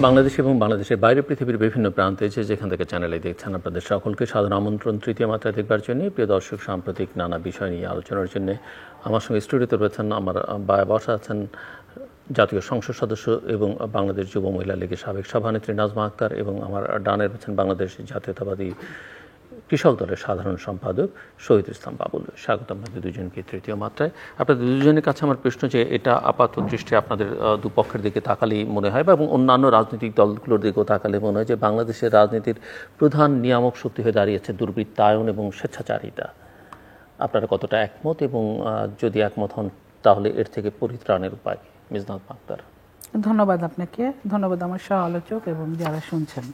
বাংলাদেশ এবং বাংলাদেশের বাইরে পৃথিবীর বিভিন্ন প্রান্তে যেখান থেকে চ্যানেলে দেখছেন আপনাদের সকলকে সাধারণ আমন্ত্রণ তৃতীয় মাত্রা দেখবার জন্য। প্রিয় দর্শক, সাম্প্রতিক নানা বিষয় নিয়ে আলোচনার জন্য আমার সঙ্গে স্টুডিওতে রয়েছেন, আমার বসা আছেন জাতীয় সংসদ সদস্য এবং বাংলাদেশ যুব মহিলা লীগের সাবেক সভানেত্রী নাজমা আক্তার, এবং আমার ডানে রয়েছেন বাংলাদেশ জাতীয়তাবাদী কৃষক দলের সাধারণ সম্পাদক শহীদ ইসলাম বাবুল। স্বাগত আপনাদের দুজনকে তৃতীয় মাত্রায়। আপনাদের দুজনের কাছে আমার প্রশ্ন যে এটা আপাত দৃষ্টি আপনাদের দুপক্ষের দিকে তাকালেই মনে হয়, এবং অন্যান্য রাজনৈতিক দলগুলোর দিকেও তাকালে মনে হয় যে বাংলাদেশের রাজনীতির প্রধান নিয়ামক শক্তি হয়ে দাঁড়িয়েছে দুর্বৃত্তায়ন এবং স্বেচ্ছাচারিতা। আপনারা কতটা একমত, এবং যদি একমত হন তাহলে এর থেকে পরিত্রাণের উপায় কি? মিস নাজমা আক্তার। ধন্যবাদ আপনাকে, ধন্যবাদ আমার সহ আলোচক এবং যারা শুনছেন।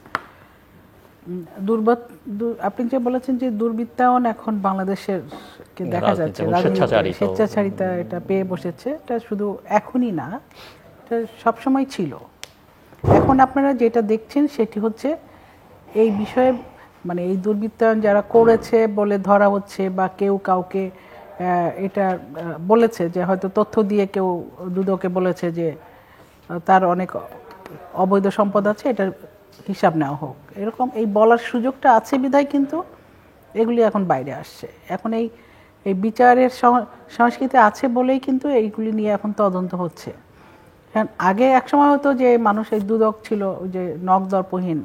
আপনি যে বলেছেন যে দুর্বৃত্তায়ন এখন বাংলাদেশের দেখা যাচ্ছে, স্বেচ্ছাচারিতা এটা পেয়ে বসেছে, এটা শুধু এখনই না, এটা সবসময় ছিল। এখন আপনারা যেটা দেখছেন সেটি হচ্ছে এই বিষয়ে মানে এই দুর্বৃত্তায়ন যারা করেছে বলে ধরা হচ্ছে, বা কেউ কাউকে এটা বলেছে যে হয়তো তথ্য দিয়ে কেউ দুদকে বলেছে যে তার অনেক অবৈধ সম্পদ আছে, এটার হিসাব নেওয়া হোক, এরকম এই বলার সুযোগটা আছে বিধায় কিন্তু এগুলি এখন বাইরে আসছে। এখন এই বিচারের সংস্কৃতি আছে বলেই কিন্তু এইগুলি নিয়ে এখন তদন্ত হচ্ছে। আগে একসময় হতো যে মানুষ এই দুদক ছিল যে নখদর্পহীন,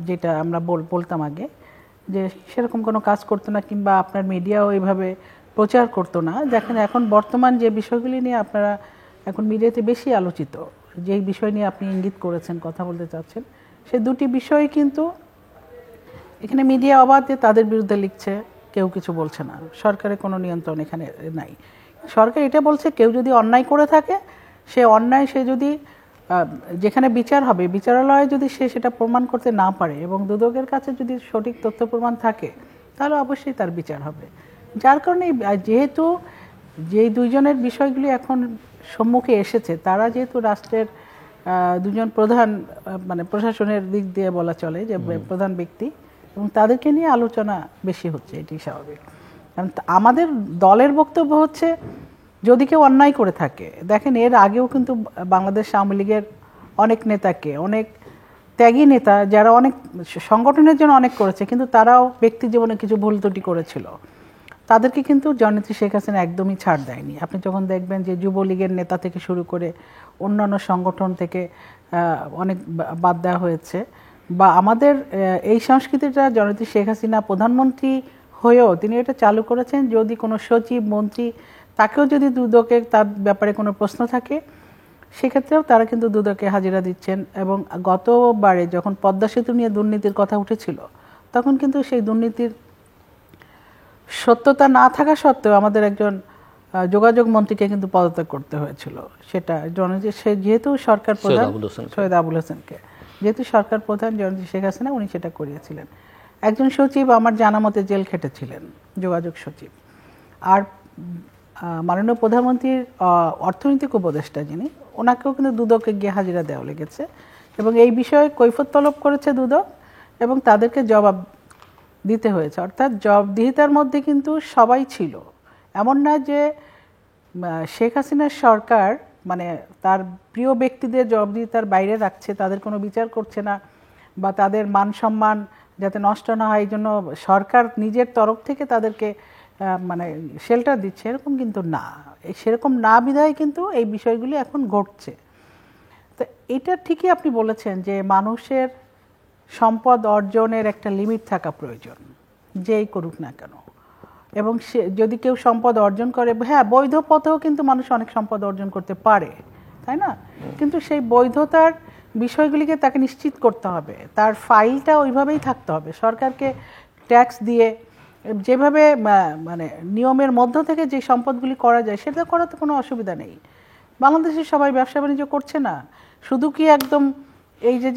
যেটা আমরা বলতাম আগে, যে সেরকম কোনো কাজ করতো না, কিংবা আপনার মিডিয়াও এইভাবে প্রচার করতো না। দেখেন এখন বর্তমান যে বিষয়গুলি নিয়ে আপনারা এখন মিডিয়াতে বেশি আলোচিত, যেই বিষয় নিয়ে আপনি ইঙ্গিত করেছেন, কথা বলতে চাচ্ছেন, সে দুটি বিষয় কিন্তু এখানে মিডিয়া অবাধে তাদের বিরুদ্ধে লিখছে, কেউ কিছু বলছে না, সরকারের কোনো নিয়ন্ত্রণ এখানে নাই। সরকার এটা বলছে কেউ যদি অন্যায় করে থাকে, সে অন্যায় সে যদি যেখানে বিচার হবে বিচারালয়ে যদি সে সেটা প্রমাণ করতে না পারে এবং দুদকের কাছে যদি সঠিক তথ্য প্রমাণ থাকে, তাহলে অবশ্যই তার বিচার হবে। যার কারণে যেহেতু যেই দুইজনের বিষয়গুলি এখন সম্মুখে এসেছে, তারা যেহেতু রাষ্ট্রের দুজন প্রধান মানে প্রশাসনের দিক দিয়ে বলা চলে যে প্রধান ব্যক্তি, এবং তাদেরকে নিয়ে আলোচনা বেশি হচ্ছে, এটি স্বাভাবিক। আমাদের দলের বক্তব্য হচ্ছে যদি কেউ অন্যায় করে থাকে, দেখেন এর আগেও কিন্তু বাংলাদেশ আওয়ামী লীগের অনেক নেতাকে, অনেক ত্যাগী নেতা যারা অনেক সংগঠনের জন্য অনেক করেছে, কিন্তু তারাও ব্যক্তি জীবনে কিছু ভুল ত্রুটি করেছিল, তাদেরকে কিন্তু জননেত্রী শেখ হাসিনা একদমই ছাড় দেয়নি। আপনি যখন দেখবেন যে যুবলীগের নেতা থেকে শুরু করে অন্যান্য সংগঠন থেকে অনেক বাদ দেওয়া হয়েছে, বা আমাদের এই সংস্কৃতিটা জননেত্রী শেখ হাসিনা প্রধানমন্ত্রী হয়েও তিনি এটা চালু করেছেন, যদি কোনো সচিব মন্ত্রী তাকেও যদি দুদকে তার ব্যাপারে কোনো প্রশ্ন থাকে, সেক্ষেত্রেও তারা কিন্তু দুদকে হাজিরা দিচ্ছেন। এবং গতবারে যখন পদ্মা সেতু নিয়ে দুর্নীতির কথা উঠেছিল, তখন কিন্তু সেই দুর্নীতির সত্যতা না থাকা সত্ত্বেও আমাদের একজন যোগাযোগ মন্ত্রীকে কিন্তু পদত্যাগ করতে হয়েছিল। সেটা সে যেহেতু সরকার প্রধান, সৈয়দ আবুল হোসেনকে, যেহেতু সরকার প্রধান জননেত্রী শেখ হাসিনা, উনি সেটা করিয়েছিলেন। একজন সচিব আমার জানা মতে জেল খেটেছিলেন, যোগাযোগ সচিব। আর মাননীয় প্রধানমন্ত্রীর অর্থনৈতিক উপদেষ্টা যিনি, ওনাকেও কিন্তু দুদকে গিয়ে হাজিরা দেওয়া লেগেছে, এবং এই বিষয়ে কৈফিয়ত তলব করেছে দুদক, এবং তাদেরকে জবাব দিতে হয়েছে। অর্থাৎ জবাবদিহিতার মধ্যে কিন্তু সবাই ছিল। এমন না যে শেখ হাসিনার সরকার মানে তার প্রিয় ব্যক্তিদের জবাবদিহিতার বাইরে রাখছে, তাদের কোনো বিচার করছে না, বা তাদের মান সম্মান যাতে নষ্ট না হয় এই জন্য সরকার নিজের তরফ থেকে তাদেরকে মানে শেল্টার দিচ্ছে, এরকম কিন্তু না। সেরকম না বিধায় কিন্তু এই বিষয়গুলি এখন ঘটছে। তো এটা ঠিকই আপনি বলেছেন যে মানুষের সম্পদ অর্জনের একটা লিমিট থাকা প্রয়োজন, যেই করুক না কেন। এবং সে যদি কেউ সম্পদ অর্জন করে, হ্যাঁ বৈধ পথেও কিন্তু মানুষ অনেক সম্পদ অর্জন করতে পারে, তাই না? কিন্তু সেই বৈধতার বিষয়গুলিকে তাকে নিশ্চিত করতে হবে, তার ফাইলটা ওইভাবেই থাকতে হবে। সরকারকে ট্যাক্স দিয়ে যেভাবে মানে নিয়মের মধ্য থেকে যে সম্পদগুলি করা যায় সেটা করাতে কোনো অসুবিধা নেই। বাংলাদেশে সবাই ব্যবসা বাণিজ্য করছে না, শুধু কি একদম এই যে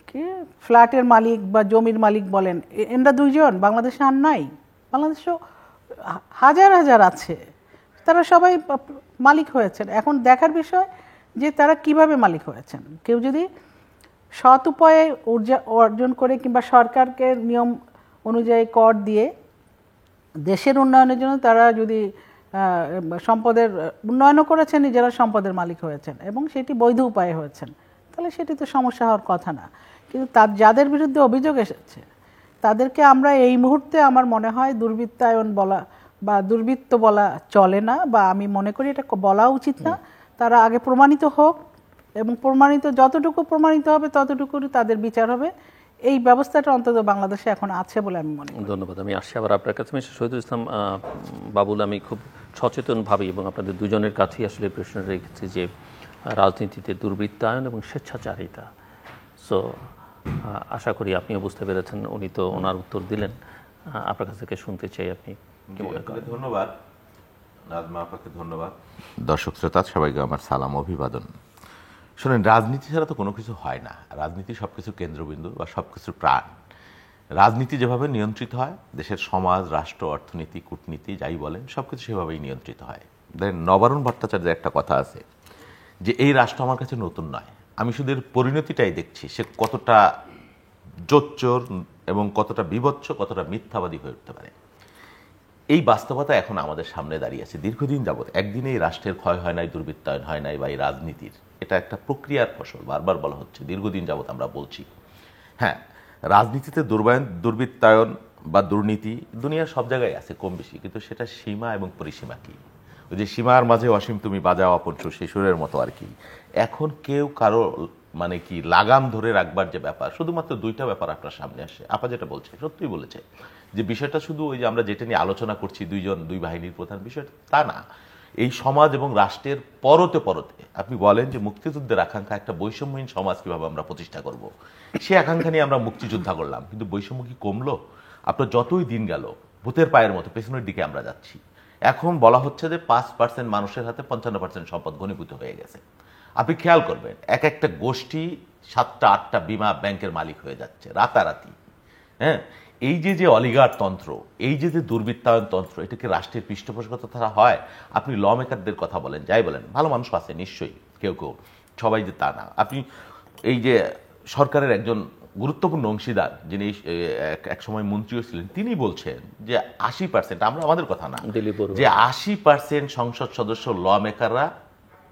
কি ফ্ল্যাটের মালিক বা জমির মালিক বলেন, এরা দুইজন বাংলাদেশে আর নাই? বাংলাদেশেও হাজার হাজার আছে, তারা সবাই মালিক হয়েছেন। এখন দেখার বিষয় যে তারা কিভাবে মালিক হয়েছেন। কেউ যদি সৎ উপায়ে অর্জন করে কিংবা সরকারকে নিয়ম অনুযায়ী কর দিয়ে দেশের উন্নয়নের জন্য তারা যদি সম্পদের উন্নয়নও করেছেন, নিজেরা সম্পদের মালিক হয়েছেন এবং সেটি বৈধ উপায়ে হয়েছেন, তাহলে সেটি তো সমস্যা হওয়ার কথা না। কিন্তু যাদের বিরুদ্ধে অভিযোগ এসেছে তাদেরকে আমরা এই মুহূর্তে আমার মনে হয় দুর্বৃত্তায়ন বলা বা দুর্বৃত্ত বলা চলে না, বা আমি মনে করি এটা বলা উচিত না। তারা আগে প্রমাণিত হোক এবং যতটুকু প্রমাণিত হবে ততটুকু তাদের বিচার হবে। এই ব্যবস্থাটা অন্তত বাংলাদেশে এখন আছে বলে আমি মনে করি। ধন্যবাদ। আমি আসছি আবার আপনার কাছে। মিস্টার শহীদুল ইসলাম বাবুল, আমি খুব সচেতনভাবে এবং আপনাদের দুজনের কাছেই আসলে প্রশ্ন রেখেছি যে রাজনীতিতে দুর্বৃত্তায়ন এবং স্বেচ্ছাচারিতা। সো আশা করি আপনিও বুঝতে পেরেছেন, উনি তো ওনার উত্তর দিলেন। আপনার কাছ থেকে শুনতে চাই আপনি কি মনে করেন। ধন্যবাদ নাজমা, আপনাকে ধন্যবাদ। দর্শক শ্রোতা সবাইকে আমার সালাম অভিবাদন। শোনেন, রাজনীতি ছাড়া তো কোনো কিছু হয় না। রাজনীতি সব কিছুর কেন্দ্রবিন্দু বা সব কিছুর প্রাণ। রাজনীতি যেভাবে নিয়ন্ত্রিত হয়, দেশের সমাজ, রাষ্ট্র, অর্থনীতি, কূটনীতি যাই বলেন সব কিছু সেভাবেই নিয়ন্ত্রিত হয়। দেখেন, নবারুণ ভট্টাচার্যের একটা কথা আছে যে এই রাষ্ট্র আমার কাছে নতুন নয়, আমি শুধু এর পরিণতিটাই দেখছি, সে কতটা জোচ্চোর এবং কতটা বিভৎস, কতটা মিথ্যাবাদী হয়ে উঠতে পারে। এই বাস্তবতা এখন আমাদের সামনে দাঁড়িয়ে আছে। দীর্ঘদিন যাবৎ একদিনে এই রাষ্ট্রের ক্ষয় হয় নাই, দুর্বৃত্তায়ন হয় নাই, বা এই রাজনীতির এটা একটা প্রক্রিয়ার ফসল, বারবার বলা হচ্ছে, দীর্ঘদিন যাবৎ আমরা বলছি। হ্যাঁ, রাজনীতিতে দুর্বৃত্তায়ন বা দুর্নীতি দুনিয়ার সব জায়গায় আছে কম বেশি, কিন্তু সেটা সীমা এবং পরিসীমা কি, ওই যে সীমার মাঝে অসীম তুমি বাজাও আপন সুর, সেই সুরের মতো আর কি। এখন কেউ কারো মানে কি লাগাম ধরে রাখবার যে ব্যাপার, শুধুমাত্র দুইটা ব্যাপার আপনার সামনে আসে। আপা যেটা বলছে সত্যিই বলেছে, যে বিষয়টা শুধু ওই যে আমরা যেটা নিয়ে আলোচনা করছি দুই বাহিনীর প্রধান, বিষয়টা তা না। এই সমাজ এবং রাষ্ট্রের পরতে পরতে আপনি বলেন যে মুক্তিযুদ্ধের আকাঙ্ক্ষা, একটা বৈষম্যহীন সমাজ কিভাবে আমরা প্রতিষ্ঠা করব, সে আকাঙ্ক্ষা নিয়ে আমরা মুক্তিযোদ্ধা করলাম, কিন্তু বৈষম্য কি কমলো? আপনার যতই দিন গেল ভূতের পায়ের মতো পেছনের দিকে আমরা যাচ্ছি। এখন বলা হচ্ছে যে 5% মানুষের হাতে 55% সম্পদ ঘনীভূত হয়ে গেছে। আপনি খেয়াল করবেন, এক একটা গোষ্ঠী 7টা 8টা বিমা ব্যাংকের মালিক হয়ে যাচ্ছে রাতারাতি। হ্যাঁ, এই যে অলিগার তন্ত্র, এই যে দুর্বৃত্তায়ন তন্ত্র, এটাকে রাষ্ট্রের পৃষ্ঠপোষকতা ছাড়া হয়? আপনি ল মেকারদের কথা বলেন, যাই বলেন, ভালো মানুষ আছে নিশ্চয়ই, কেউ কেউ, সবাই যে তা না। আপনি এই যে সরকারের একজন গুরুত্বপূর্ণ অংশীদার, যিনি এক সময় মন্ত্রীও ছিলেন, তিনি বলছেন যে 80%, আমরা আমাদের কথা না, যে 80% সংসদ সদস্য ল মেকাররা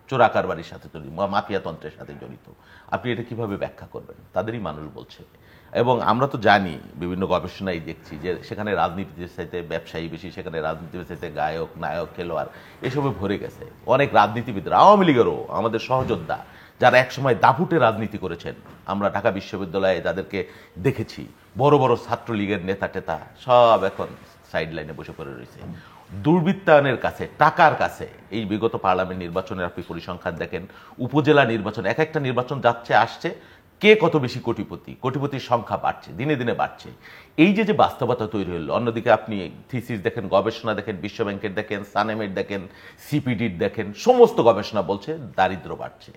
চোরা কারবারির সাথে জড়িত, মাফিয়া তন্ত্রের সাথে জড়িত। আপনি এটা কিভাবে ব্যাখ্যা করবেন? তাদেরই মানুষ বলছে। এবং আমরা তো জানি, বিভিন্ন গবেষণাই দেখছি যে সেখানে রাজনীতির চাইতে ব্যবসায়ী বেশি, সেখানে রাজনীতির চাইতে গায়ক, নায়ক, খেলোয়াড় এসবে ভরে গেছে। অনেক রাজনীতিবিদ, আওয়ামী লীগেরও আমাদের সহযোদ্ধা, যারা একসময় দাপুটে রাজনীতি করেছেন, আমরা ঢাকা বিশ্ববিদ্যালয়ে যাদেরকে দেখেছি, বড় বড় ছাত্রলীগের নেতা টেতা, সব এখন সাইড লাইনে বসে পড়ে রয়েছে দুর্বৃত্তায়নের কাছে, টাকার কাছে। এই বিগত পার্লামেন্ট নির্বাচনের আপনি পরিসংখ্যান দেখেন, উপজেলা নির্বাচন, এক একটা নির্বাচন যাচ্ছে আসছে, কে কত বেশি কোটিপতি, কোটিপতির সংখ্যা বাড়ছে, দিনে দিনে বাড়ছে। এই যে বাস্তবতা তৈরি হলো। অন্যদিকে আপনি থিসিস দেখেন, গবেষণা দেখেন, বিশ্বব্যাংকের দেখেন, সানেমের দেখেন, সিপিডির দেখেন, সমস্ত গবেষণা বলছে দারিদ্র্য বাড়ছে,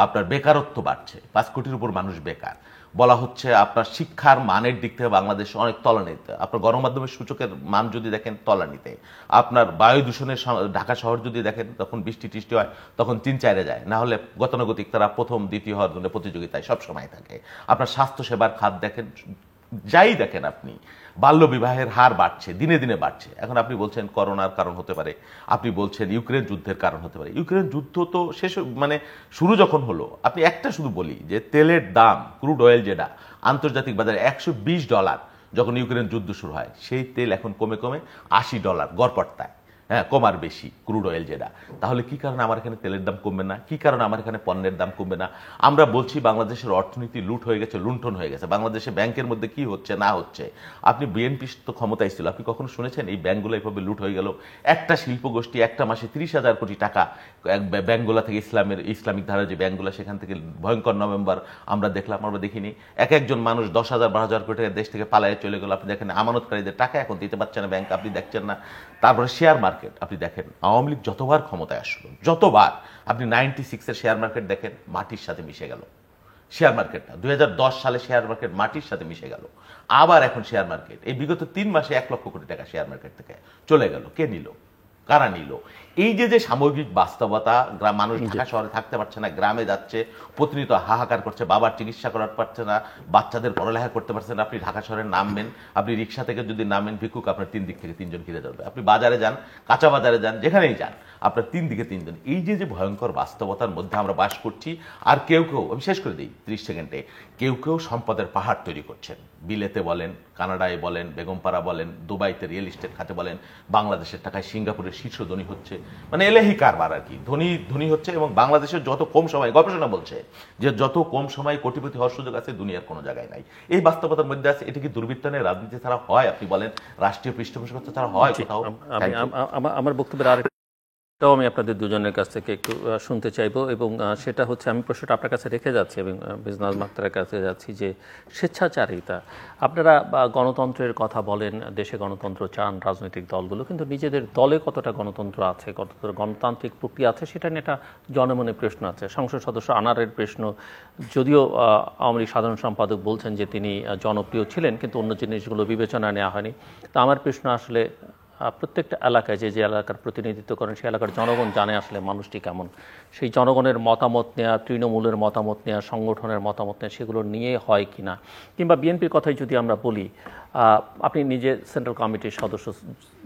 আপনার বেকারত্ব বাড়ছে, 5 কোটির উপর মানুষ বেকার। বলা হচ্ছে আপনার শিক্ষার মানের দিক থেকে বাংলাদেশ অনেক তলানিতে। আপনার গণমাধ্যমের সূচকের মান যদি দেখেন তলানিতে। আপনার বায়ু দূষণের ঢাকা শহর যদি দেখেন, তখন বৃষ্টি টিষ্টি হয় তখন 3-4-এ যায়, না হলে গতানুগতিক তারা প্রথম দ্বিতীয় হওয়ার জন্য প্রতিযোগিতায় সবসময় থাকে। আপনার স্বাস্থ্যসেবার খাত দেখেন, যাই দেখেন আপনি, বাল্য বিবাহের হার বাড়ছে, দিনে দিনে বাড়ছে। এখন আপনি বলছেন করোনার কারণ হতে পারে, আপনি বলছেন ইউক্রেন যুদ্ধের কারণ হতে পারে। ইউক্রেন যুদ্ধ তো শেষ, মানে শুরু যখন হলো, আপনি একটা শুধু বলি যে তেলের দাম, ক্রুড অয়েল যেটা আন্তর্জাতিক বাজারে $120 যখন ইউক্রেন যুদ্ধ শুরু হয়, সেই তেল এখন কমে কমে $80 গড়পড়তায়। হ্যাঁ, কমার বেশি ক্রুড অয়েল যেটা। তাহলে কি কারণে আমার এখানে তেলের দাম কমবে না? কি কারণে আমার এখানে পণ্যের দাম কমবে না? আমরা বলছি বাংলাদেশের অর্থনীতি লুট হয়ে গেছে, লুণ্ঠন হয়ে গেছে। বাংলাদেশে ব্যাংকের মধ্যে কি হচ্ছে না হচ্ছে, আপনি বিএনপি তো ক্ষমতায় ছিল, আপনি কখনো শুনেছেন এই ব্যাংকগুলো এভাবে লুট হয়ে গেল? একটা শিল্পগোষ্ঠী একটা মাসে 30,000 কোটি টাকা ব্যাংকগুলো থেকে, ইসলামিক ধারা যে ব্যাংকগুলো, সেখান থেকে ভয়ঙ্কর নভেম্বর আমরা দেখলাম, আমরা দেখিনি। একজন মানুষ 10,000-12,000 কোটি টাকা দেশ থেকে পালায়ে চলে গেল। আপনি দেখেন আমানতকারীদের টাকা এখন দিতে পারছে না ব্যাংক, আপনি দেখছেন না। তারপরে শেয়ার মার্কেট আপনি দেখেন, আওয়ামী লীগ যতবার ক্ষমতায় আসলো, যতবার, আপনি 96-এর শেয়ার মার্কেট দেখেন, মাটির সাথে মিশে গেল শেয়ার মার্কেটটা। 2010 সালে শেয়ার মার্কেট মাটির সাথে মিশে গেল। আবার এখন শেয়ার মার্কেট এই বিগত 3 মাসে 1 লক্ষ কোটি টাকা শেয়ার মার্কেট থেকে চলে গেল। কে নিল? কারা নিল? এই যে সামগ্রিক বাস্তবতা, মানুষ ঢাকা শহরে থাকতে পারছে না, গ্রামে যাচ্ছে, প্রতিনিয়ত হাহাকার করছে, বাবার চিকিৎসা করাতে পারছে না, বাচ্চাদের পড়ালেখা করতে পারছে না। আপনি ঢাকা শহরে নামবেন, আপনি রিক্সা থেকে যদি নামেন, ভিক্ষুক আপনার 3 দিক থেকে 3 জন ঘিরে ধরবে। আপনি বাজারে যান, কাঁচা বাজারে যান, যেখানেই যান, আপনার 3 দিকে 3 জন। এই যে ভয়ঙ্কর বাস্তবতার মধ্যে আমরা বাস করছি। আর কেউ আমি শেষ করে দিই 30 সেকেন্ডে, কেউ সম্পদের পাহাড় তৈরি করছেন। বিলেতে বলেন, কানাডায় বলেন, বেগমপাড়া বলেন, দুবাইতে রিয়েল এস্টেট খাতে বলেন, বাংলাদেশের টাকায় সিঙ্গাপুরের শীর্ষ ধনী হচ্ছে, মানে এলেহি কারবার আর কি, ধনী হচ্ছে। এবং বাংলাদেশের যত কম সময়, গবেষণা বলছে যে যত কম সময় কোটিপতি হওয়ার সুযোগ আছে দুনিয়ার কোনো জায়গায় নাই। এই বাস্তবতার মধ্যে আছে। এটা কি দুর্বৃত্তায়নের রাজনীতি ছাড়া হয়? আপনি বলেন, রাষ্ট্রীয় পৃষ্ঠপোষকতা ছাড়া হয় কোথাও? আমার বক্তব্যের আরেকটাও আমি আপনাদের দুজনের কাছ থেকে একটু শুনতে চাইবো, এবং সেটা হচ্ছে, আমি প্রশ্নটা আপনার কাছে রেখে যাচ্ছি এবং বিজনাজ মাক্তারের কাছে যাচ্ছি, যে স্বেচ্ছাচারিতা, আপনারা গণতন্ত্রের কথা বলেন, দেশে গণতন্ত্র চান রাজনৈতিক দলগুলো, কিন্তু নিজেদের দলে কতটা গণতন্ত্র আছে, কতটা গণতান্ত্রিক প্রক্রিয়া আছে, সেটা নিয়ে একটা জনমনে প্রশ্ন আছে। সংসদ সদস্য আনারের প্রশ্ন, যদিও আওয়ামী লীগ সাধারণ সম্পাদক বলছেন যে তিনি জনপ্রিয় ছিলেন, কিন্তু অন্য জিনিসগুলো বিবেচনা নেওয়া হয়নি। তো আমার প্রশ্ন আসলে, প্রত্যেকটা এলাকায় যে এলাকার প্রতিনিধিত্ব করেন, সেই এলাকার জনগণ জানে আসলে মানুষটি কেমন। সেই জনগণের মতামত নেওয়া, তৃণমূলের মতামত নেওয়া, সংগঠনের মতামত নেওয়া, সেগুলো নিয়ে হয় কিনা। কিংবা বিএনপির কথাই যদি আমরা বলি, আপনি নিজে সেন্ট্রাল কমিটির সদস্য,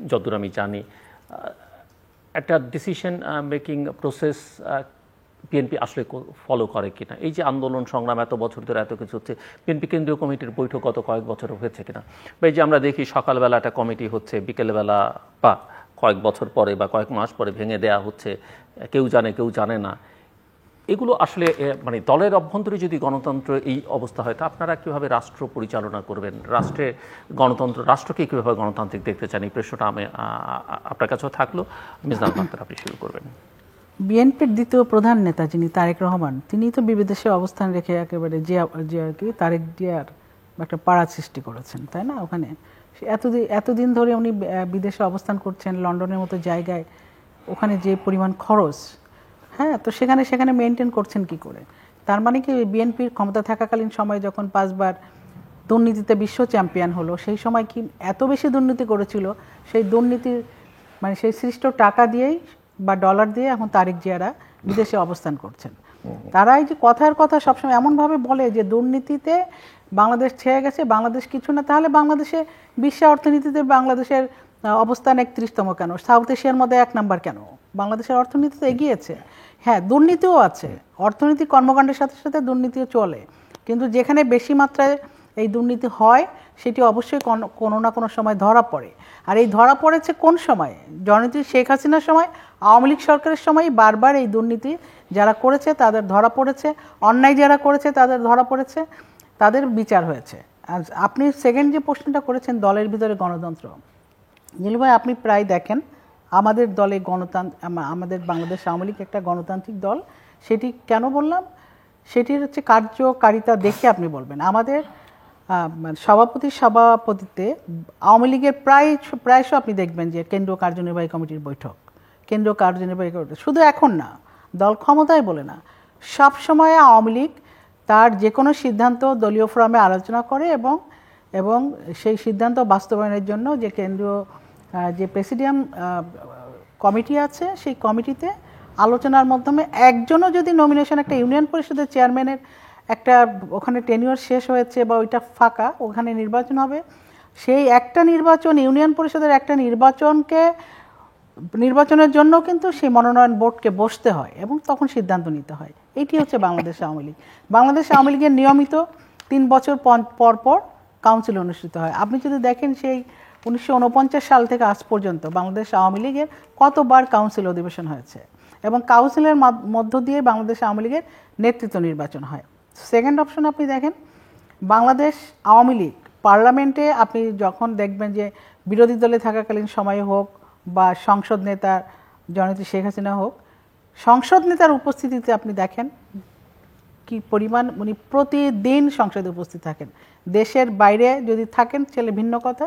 যতদূর আমি জানি, একটা ডিসিশন মেকিং প্রসেস বিএনপি আসলে ফলো করে কিনা। এই যে আন্দোলন সংগ্রাম এত বছর ধরে এত কিছু হচ্ছে, বিএনপি কেন্দ্রীয় কমিটির বৈঠক গত কয়েক বছর হয়েছে কিনা, বা এই যে আমরা দেখি সকালবেলা একটা কমিটি হচ্ছে, বিকেলবেলা বা কয়েক বছর পরে বা কয়েক মাস পরে ভেঙে দেয়া হচ্ছে, কেউ জানে কেউ জানে না। এগুলো আসলে মানে দলের অভ্যন্তরে যদি গণতন্ত্র এই অবস্থা হয়, তা আপনারা কীভাবে রাষ্ট্র পরিচালনা করবেন? রাষ্ট্রকে কীভাবে গণতান্ত্রিক দেখতে চান? এই প্রশ্নটা আমি আপনার কাছেও থাকলো। মিজনাল মাক্তার, আপনি শুরু করবেন। বিএনপির দ্বিতীয় প্রধান নেতা যিনি তারেক রহমান, তিনি তো বিদেশে অবস্থান রেখে একেবারে তারেক জিয়ার একটা পাড়া সৃষ্টি করেছেন, তাই না? ওখানে এতদিন ধরে উনি বিদেশে অবস্থান করছেন, লন্ডনের মতো জায়গায়, ওখানে যে পরিমাণ খরচ, হ্যাঁ, তো সেখানে মেনটেন করছেন কি করে? তার মানে কি বিএনপির ক্ষমতা থাকাকালীন সময় যখন 5 বার দুর্নীতিতে বিশ্ব চ্যাম্পিয়ন হলো, সেই সময় কি এত বেশি দুর্নীতি করেছিল? সেই দুর্নীতির মানে সেই সৃষ্ট টাকা দিয়েই বা ডলার দিয়ে এখন তারেক জিয়ারা বিদেশে অবস্থান করছেন। তারা এই যে কথার কথা সবসময় এমনভাবে বলে যে দুর্নীতিতে বাংলাদেশ ছেয়ে গেছে, বাংলাদেশ কিছু না, তাহলে বাংলাদেশে বিশ্ব অর্থনীতিতে বাংলাদেশের অবস্থান 31তম কেন? সাউথ এশিয়ার মধ্যে 1 নাম্বার কেন? বাংলাদেশের অর্থনীতি তো এগিয়েছে। হ্যাঁ, দুর্নীতিও আছে, অর্থনৈতিক কর্মকাণ্ডের সাথে সাথে দুর্নীতিও চলে, কিন্তু যেখানে বেশি মাত্রায় এই দুর্নীতি হয় সেটি অবশ্যই কোনো না কোনো সময় ধরা পড়ে। আর এই ধরা পড়েছে কোন সময়? জননেত্রী শেখ হাসিনার সময়, আওয়ামী লীগ সরকারের সময় বারবার এই দুর্নীতি যারা করেছে তাদের ধরা পড়েছে, অন্যায় যারা করেছে তাদের ধরা পড়েছে, তাদের বিচার হয়েছে। আর আপনি সেকেন্ড যে প্রশ্নটা করেছেন, দলের ভিতরে গণতন্ত্র, নীলু ভাই, আপনি প্রায় দেখেন আমাদের দলে আমাদের বাংলাদেশ আওয়ামী লীগ একটা গণতান্ত্রিক দল। সেটি কেন বললাম? সেটির হচ্ছে কার্যকারিতা দেখে আপনি বলবেন। আমাদের সভাপতিত্বে আওয়ামী লীগের প্রায়শ আপনি দেখবেন যে কেন্দ্রীয় কার্যনির্বাহী কমিটির বৈঠক, কেন্দ্রীয় কার্যনির্বাহী কমিটি, শুধু এখন না, দল ক্ষমতায় বলে না, সব সময় আওয়ামী লীগ তার যে কোনো সিদ্ধান্ত দলীয় ফোরামে আলোচনা করে এবং সেই সিদ্ধান্ত বাস্তবায়নের জন্য যে কেন্দ্রীয় যে প্রেসিডিয়াম কমিটি আছে, সেই কমিটিতে আলোচনার মাধ্যমে একজনও যদি নমিনেশন, একটা ইউনিয়ন পরিষদের চেয়ারম্যানের একটা ওখানে টেনিওর শেষ হয়েছে বা ওইটা ফাঁকা, ওখানে নির্বাচন হবে, সেই একটা নির্বাচন, ইউনিয়ন পরিষদের একটা নির্বাচনের জন্য কিন্তু সেই মনোনয়ন বোর্ডকে বসতে হয় এবং তখন সিদ্ধান্ত নিতে হয়। এটি হচ্ছে বাংলাদেশ আওয়ামী লীগ। বাংলাদেশ আওয়ামী লীগের নিয়মিত 3 বছর পর পর কাউন্সিল অনুষ্ঠিত হয়। আপনি যদি দেখেন সেই 1949 সাল থেকে আজ পর্যন্ত বাংলাদেশ আওয়ামী লীগের কতবার কাউন্সিল অধিবেশন হয়েছে, এবং কাউন্সিলের মধ্য দিয়ে বাংলাদেশ আওয়ামী লীগের নেতৃত্ব নির্বাচন হয়। সেকেন্ড অপশন আপনি দেখেন, বাংলাদেশ আওয়ামী লীগ পার্লামেন্টে আপনি যখন দেখবেন যে বিরোধী দলে থাকাকালীন সময় হোক বা সংসদ নেতা জননেত্রী শেখ হাসিনা হোক, সংসদ নেতার উপস্থিতিতে আপনি দেখেন কি পরিমাণ উনি প্রতিদিন সংসদে উপস্থিত থাকেন। দেশের বাইরে যদি থাকেন সেটা ভিন্ন কথা,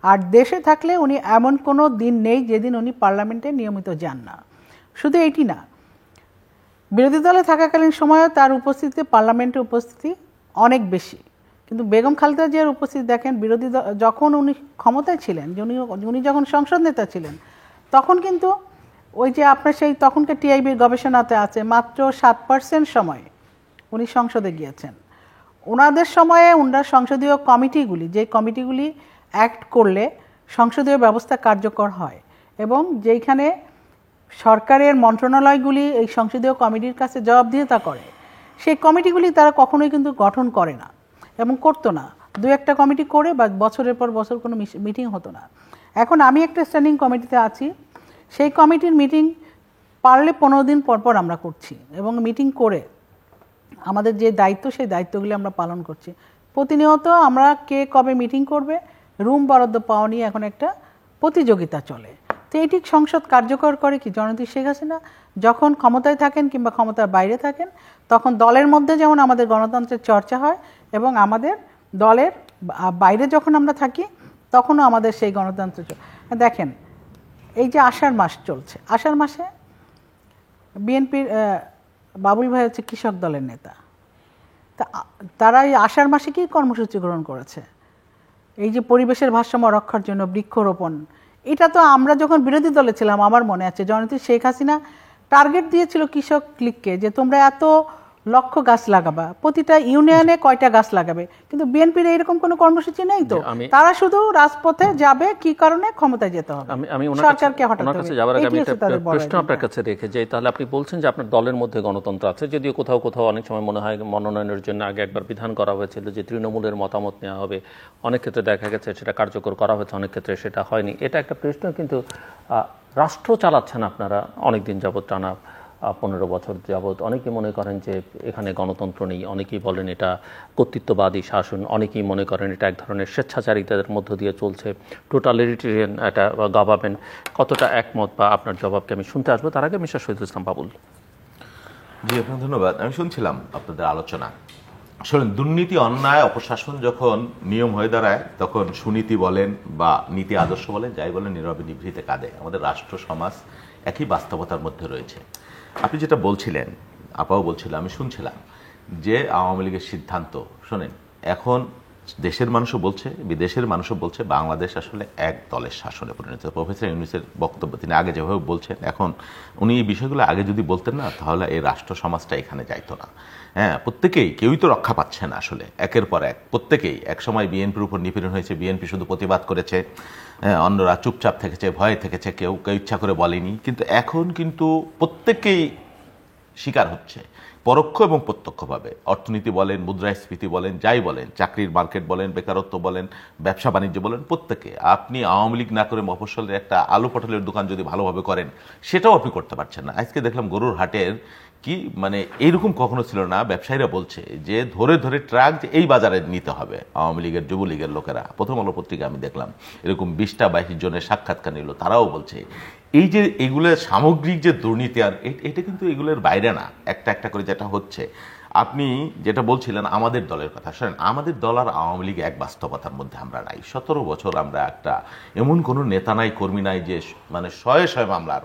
আর দেশে থাকলে উনি এমন কোনো দিন নেই যেদিন উনি পার্লামেন্টে নিয়মিত যান না। শুধু এইটি না, বিরোধী দলে থাকাকালীন সময়ও তার উপস্থিতি, পার্লামেন্টের উপস্থিতি অনেক বেশি। কিন্তু বেগম খালেদা জিয়ার উপস্থিতি দেখেন, যখন উনি ক্ষমতায় ছিলেন, উনি যখন সংসদ নেতা ছিলেন, তখন কিন্তু ওই যে আপনার সেই তখনকার টিআইবির গবেষণাতে আছে মাত্র 7% সময় উনি সংসদে গিয়েছেন। ওনাদের সময়ে ওনার সংসদীয় কমিটিগুলি, যে কমিটিগুলি অ্যাক্ট করলে সংসদীয় ব্যবস্থা কার্যকর হয় এবং যেইখানে সরকারের মন্ত্রণালয়গুলি এই সংসদীয় কমিটির কাছে জবাবদিহিতা করে, সেই কমিটিগুলি তারা কখনোই কিন্তু গঠন করে না এবং করতো না। 2-1টা কমিটি করে বা বছরের পর বছর কোনো মিটিং হতো না। এখন আমি একটা স্ট্যান্ডিং কমিটিতে আছি, সেই কমিটির মিটিং পারলে 15 দিন পর পর আমরা করছি এবং মিটিং করে আমাদের যে দায়িত্ব সেই দায়িত্বগুলি আমরা পালন করছি। প্রতিনিয়ত আমরা কে কবে মিটিং করবে রুম বরাদ্দ পাওয়া নিয়ে এখন একটা প্রতিযোগিতা চলে। তো এটি সংসদ কার্যকর করে কি জননেত্রী শেখ হাসিনা যখন ক্ষমতায় থাকেন কিংবা ক্ষমতার বাইরে থাকেন, তখন দলের মধ্যে যেমন আমাদের গণতন্ত্রের চর্চা হয় এবং আমাদের দলের বাইরে যখন আমরা থাকি তখনও আমাদের সেই গণতন্ত্র দেখেন। এই যে আষাঢ় মাস চলছে, আষাঢ় মাসে বিএনপির বাবুল ভাই হচ্ছে কৃষক দলের নেতা, তা তারা এই আষাঢ় মাসে কি কর্মসূচি গ্রহণ করেছে? এই যে পরিবেশের ভারসাম্য রক্ষার জন্য বৃক্ষরোপণ, এটা তো আমরা যখন বিরোধী দলে ছিলাম আমার মনে আছে জননেত্রী শেখ হাসিনা টার্গেট দিয়েছিল কৃষক লীগকে যে তোমরা এত লক্ষ গাছ লাগাবা, প্রতিটা ইউনিয়নে কয়টা গাছ লাগাবে, কিন্তু বিএনপির এইরকম কোনো কর্মসূচি নেই। তো তারা শুধু রাজপথে যাবে কি কারণে ক্ষমতায় যেতে হবে, সরকারকে হঠাৎ প্রশ্ন আপনার কাছে রেখে যাই। তাহলে আপনি বলছেন যে আপনার দলের মধ্যে গণতন্ত্র আছে, যদিও কোথাও কোথাও অনেক সময় মনে হয় মনোনয়নের জন্য আগে একবার বিধান করা হয়েছিল যে তৃণমূলের মতামত নেওয়া হবে, অনেক ক্ষেত্রে দেখা গেছে সেটা কার্যকর করা হয়েছে, অনেক ক্ষেত্রে সেটা হয়নি। এটা একটা প্রশ্ন, কিন্তু রাষ্ট্র চালাচ্ছেন আপনারা অনেকদিন যাবৎ, টানা 15 বছর যাবৎ। অনেকেই মনে করেন যে এখানে গণতন্ত্র নেই, অনেকেই বলেন এটা কর্তৃত্ববাদী শাসন, অনেকেই মনে করেন এটা এক ধরনের স্বেচ্ছাচারিতার মধ্য দিয়ে চলছে, টোটালিটেরিয়ান একটা গভর্নমেন্ট। কতটা একমত বা আপনার জবাবকে আমি শুনতে আসবো, তার আগে মিস্টার শহীদুল ইসলাম বাবুল। জি, আপনার ধন্যবাদ। আমি শুনছিলাম আপনাদের আলোচনা। শোনেন, দুর্নীতি, অন্যায়, অপশাসন যখন নিয়ম হয়ে দাঁড়ায় তখন সুনীতি বলেন বা নীতি আদর্শ বলেন, যাই বলেন, নীরবে নিভৃতে কাঁদে। আমাদের রাষ্ট্র সমাজ একই বাস্তবতার মধ্যে রয়েছে। আপনি যেটা বলছিলেন, আপাও বলছিল, আমি শুনছিলাম যে আওয়ামী লীগের সিদ্ধান্ত। শোনেন, এখন দেশের মানুষও বলছে, বিদেশের মানুষও বলছে বাংলাদেশ আসলে এক দলের শাসনে পরিণত। প্রফেসর ইউনূসের বক্তব্য তিনি আগে যেভাবে বলছেন, এখন উনি এই বিষয়গুলো আগে যদি বলতেন না, তাহলে এই রাষ্ট্র সমাজটা এখানে যাইতো না। হ্যাঁ, প্রত্যেকেই, কেউই তো রক্ষা পাচ্ছে না আসলে, একের পর এক প্রত্যেকেই। এক সময় বিএনপির উপর নিপীড়ন হয়েছে, বিএনপি শুধু প্রতিবাদ করেছে, অন্যরা চুপচাপ থেকেছে, ভয়ে থেকেছে, কেউ কেউ ইচ্ছা করে বলেনি। কিন্তু এখন কিন্তু প্রত্যেকেই শিকার হচ্ছে, পরোক্ষ এবং প্রত্যক্ষভাবে। অর্থনীতি বলেন, মুদ্রাস্ফীতি বলেন, যাই বলেন, চাকরির মার্কেট বলেন, বেকারত্ব বলেন, ব্যবসা বাণিজ্য বলেন, প্রত্যেকে। আপনি আওয়ামী লীগ না করে মফস্বলের একটা আলু পটলের দোকান যদি ভালোভাবে করেন, সেটাও আপনি করতে পারছেন না। আজকে দেখলাম গরুর হাটের কি, মানে এইরকম কখনো ছিল না। ব্যবসায়ীরা বলছে যে ধরে ধরে ট্রাক যে এই বাজারে নিতে হবে। আওয়ামী লীগের, যুবলীগের লোকেরা, প্রথম আলো পত্রিকা আমি দেখলাম এরকম 20-22 জনের সাক্ষাৎকার নিল, তারাও বলছে এই যে এগুলো সামগ্রিক যে দুর্নীতি, আর এটা কিন্তু এগুলোর বাইরে না, একটা একটা করে যেটা হচ্ছে। আপনি যেটা বলছিলেন আমাদের দলের কথা, শোনেন, আমাদের দল আর আওয়ামী লীগ এক বাস্তবতার মধ্যে আমরা নাই। 17 বছর আমরা একটা, এমন কোনো নেতা নাই, কর্মী নাই যে মানে শয়ে শয়ে মামলার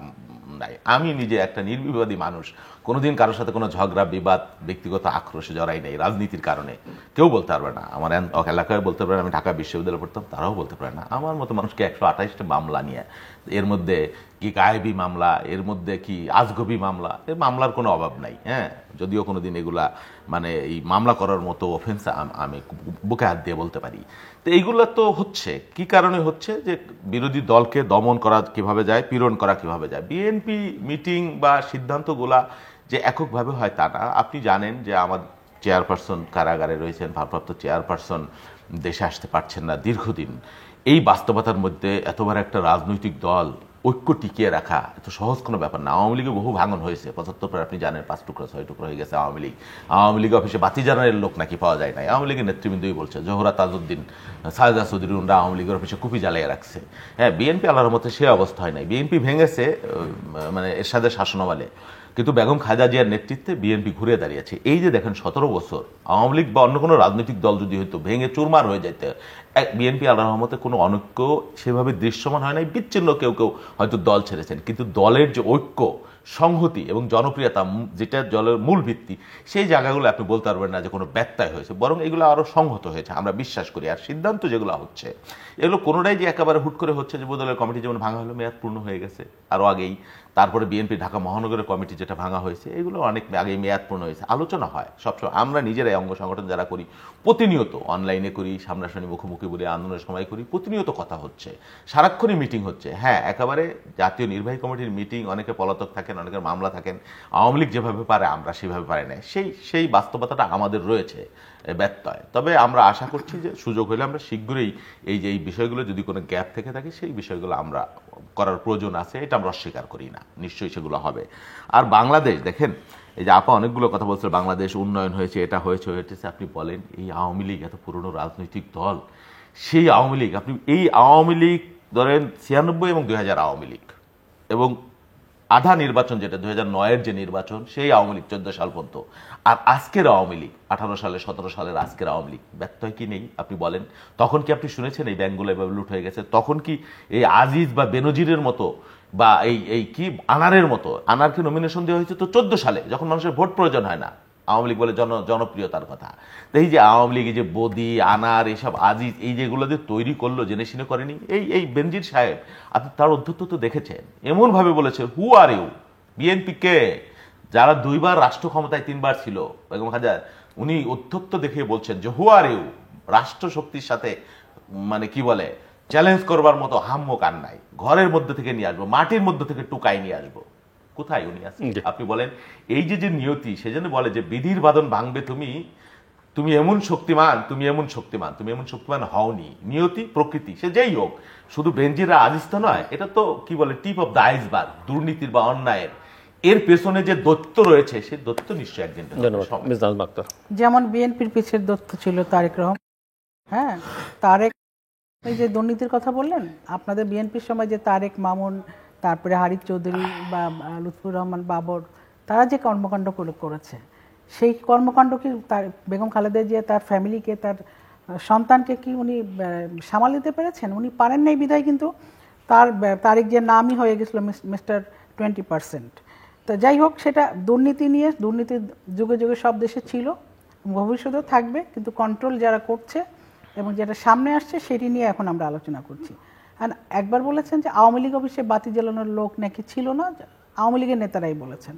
নাই। আমি নিজে একটা নির্বিবাদী মানুষ, কোনোদিন কারোর সাথে কোনো ঝগড়া, বিবাদ, ব্যক্তিগত আক্রোশে জড়াই নেই রাজনীতির কারণে। কেউ বলতে পারবে না, আমার এলাকায় বলতে পারে, আমি ঢাকা বিশ্ববিদ্যালয়ে পড়তাম, তারাও বলতে পারে না। আমার মতো মানুষকে 128টা মামলা নিয়ে, এর মধ্যে কি গায়েবী মামলা, এর মধ্যে কি আজগবি মামলা, এর মামলার কোনো অভাব নাই। হ্যাঁ, যদিও কোনোদিন এগুলা মানে এই মামলা করার মতো অফেন্স আমি বুকে হাত দিয়ে বলতে পারি। তো এইগুলো তো হচ্ছে কি কারণে হচ্ছে, যে বিরোধী দলকে দমন করা কিভাবে যায়, পীড়ন করা কিভাবে যায়। বিএনপি মিটিং বা সিদ্ধান্তগুলা যে এককভাবে হয় তা না। আপনি জানেন যে আমার চেয়ারপারসন কারাগারে রয়েছেন, ভারপ্রাপ্ত চেয়ারপারসন দেশে আসতে পারছেন না দীর্ঘদিন। এই বাস্তবতার মধ্যে এত বড় একটা রাজনৈতিক দল ঐক্য টিকিয়ে রাখা এত সহজ কোনো ব্যাপার না। আওয়ামী লীগে বহু ভাঙন হয়েছে, 75 পরে আপনি জানেন 5 টুকরা 6 টুকরা হয়ে গেছে আওয়ামী লীগ। আওয়ামী লীগ অফিসে বাতি জ্বালানোর লোক নাকি পাওয়া যায় না। আওয়ামী লীগের নেতৃবৃন্দই বলছে, জোহরা তাজউদ্দিন, সাজেদা চৌধুরীরা আওয়ামী লীগের অফিসে কুপি জ্বালিয়ে রাখছে। হ্যাঁ, বিএনপি আল্লাহর মতে সে অবস্থা হয় নাই। বিএনপি ভেঙেছে মানে এরশাদের শাসনামলে, কিন্তু বেগম খালেদা জিয়ার নেতৃত্বে বিএনপি ঘুরে দাঁড়িয়েছে। এই যে দেখেন 17 বছর আওয়ামী লীগ বা অন্য কোনো রাজনৈতিক দল যদি হয়তো ভেঙে চুরমার হয়ে যেতে, বিএনপি আল্লাহর রহমতে কোনো অনৈক্য সেভাবে দৃশ্যমান হয় নাই। বিচ্ছিন্ন কেউ কেউ হয়তো দল ছেড়েছেন, কিন্তু দলের যে ঐক্য সংহতি এবং জনপ্রিয়তা, যেটা দলের মূল ভিত্তি, সেই জায়গাগুলো আপনি বলতে পারবেন না যে কোনো ব্যত্যয় হয়েছে, বরং এগুলো আরও সংহত হয়েছে আমরা বিশ্বাস করি। আর সিদ্ধান্ত যেগুলো হচ্ছে এগুলো কোনোটাই যে একেবারে হুট করে হচ্ছে, যে যুবদলের কমিটি যেমন ভাঙা হলো, মেয়াদ পূর্ণ হয়ে গেছে আরও আগেই। তারপরে বিএনপি ঢাকা মহানগরের কমিটি যেটা ভাঙা হয়েছে, এগুলো অনেক আগেই মেয়াদ পূর্ণ হয়েছে। আলোচনা হয় সবসময়, আমরা নিজেরাই অঙ্গ সংগঠন যারা করি প্রতিনিয়ত, অনলাইনে করি, সামনাসামনি মুখোমুখি বলে আন্দোলনের সময় করি, প্রতিনিয়ত কথা হচ্ছে, সারাক্ষণই মিটিং হচ্ছে। হ্যাঁ, একেবারে জাতীয় নির্বাহী কমিটির মিটিং, অনেকে পলাতক থাকেন, অনেকের মামলা থাকেন, আওয়ামী লীগ যেভাবে পারে আমরা সেভাবে পারি না, সেই বাস্তবতাটা আমাদের রয়েছে ব্যত্যয়। তবে আমরা আশা করছি যে সুযোগ হলে আমরা শীঘ্রই এই বিষয়গুলো, যদি কোনো গ্যাপ থেকে থাকে, সেই বিষয়গুলো আমরা করার প্রয়োজন আছে, এটা আমরা অস্বীকার করি না, নিশ্চয়ই সেগুলো হবে। আর বাংলাদেশ দেখেন, এই যে আপা অনেকগুলো কথা বলছিল, বাংলাদেশ উন্নয়ন হয়েছে, এটা হয়েছে হয়েছে, আপনি বলেন এই আওয়ামী লীগ এত পুরনো রাজনৈতিক দল, সেই আওয়ামী লীগ, আপনি এই আওয়ামী লীগ ধরেন 96 এবং 2000 আওয়ামী লীগ, এবং আধা নির্বাচন যেটা 2009-এর যে নির্বাচন, সেই আওয়ামী লীগ 14 সাল পর্যন্ত, আর আজকের আওয়ামী লীগ 18 সালে 17 সালের আজকের আওয়ামী লীগ, ব্যত্যয় কি নেই আপনি বলেন? তখন কি আপনি শুনেছেন এই ব্যাংকগুলো এভাবে লুট হয়ে গেছে? তখন কি এই আজিজ বা বেনজিরের মতো বা এই কি আনারের মতো, আনারকে নমিনেশন দেওয়া হয়েছে তো 14 সালে, যখন মানুষের ভোট প্রয়োজন হয় না, আওয়ামী লীগ বলে জনপ্রিয়তার কথা। এই যে আওয়ামী লীগ, এই যে বদি, আনার, এসব আজিজ, এই যেগুলো দিয়ে তৈরি করলো, জেনে শুনে করেনি। এই বেনজির সাহেব, আপনি তার অধ্যত্ব তো দেখেছেন, এমনভাবে বলেছে, হু আর ইউ, বিএনপি কে, যারা 2 বার রাষ্ট্র ক্ষমতায় 3 বার ছিল, বেগম হাজার, উনি অধ্যত্ব দেখে বলছেন যে হু আর ইউ, রাষ্ট্র শক্তির সাথে মানে কি বলে চ্যালেঞ্জ করবার মতো হাম্মক আর নাই, ঘরের মধ্যে থেকে নিয়ে আসবো, মাটির মধ্যে থেকে টুকাই নিয়ে আসবো। কোথায় উনি আছেন আপনি বলেন? এই যে নিয়তি, সেজন্য বলে যে বিধির বাঁধন ভাঙবে তুমি এমন শক্তিমান, তুমি এমন শক্তিমান হওনি। নিয়তি, প্রকৃতি, সে যেই হোক, শুধু বেনজিরা আজিজটা নয়, এটা তো কি বলে টিপ অফ দ্য আইসবার্গ, দুর্নীতির বা অন্যায়ের এর পেছনে যে দৈত্য রয়েছে, সেই দৈত্য নিশ্চয়ই একদিন। যেমন বিএনপির পিছের দৈত্য ছিল তারেক রহমান। হ্যাঁ, তারেক, এই যে দুর্নীতির কথা বললেন, আপনাদের বিএনপির সময় যে তারেক মামুন, তারপরে হারিফ চৌধুরী বা লুৎফুর রহমান বাবর, তারা যে কর্মকাণ্ড করেছে, সেই কর্মকাণ্ড কি তার বেগম খালেদা জিয়া তার ফ্যামিলিকে, তার সন্তানকে কি উনি সামাল দিতে পেরেছেন? উনি পারেন নাই বিধায় কিন্তু তারেক যে নামই হয়ে গেছিল মিস্টার 20%। তো যাই হোক, সেটা দুর্নীতি নিয়ে, দুর্নীতি যুগে যুগে সব দেশে ছিল, ভবিষ্যতেও থাকবে, কিন্তু কন্ট্রোল যারা করছে এবং যেটা সামনে আসছে সেটি নিয়ে এখন আমরা আলোচনা করছি। আর একবার বলেছেন যে আওয়ামী লীগ অফিসে বাতি জ্বালানোর লোক নাকি ছিল না, আওয়ামী লীগের নেতারাই বলেছেন।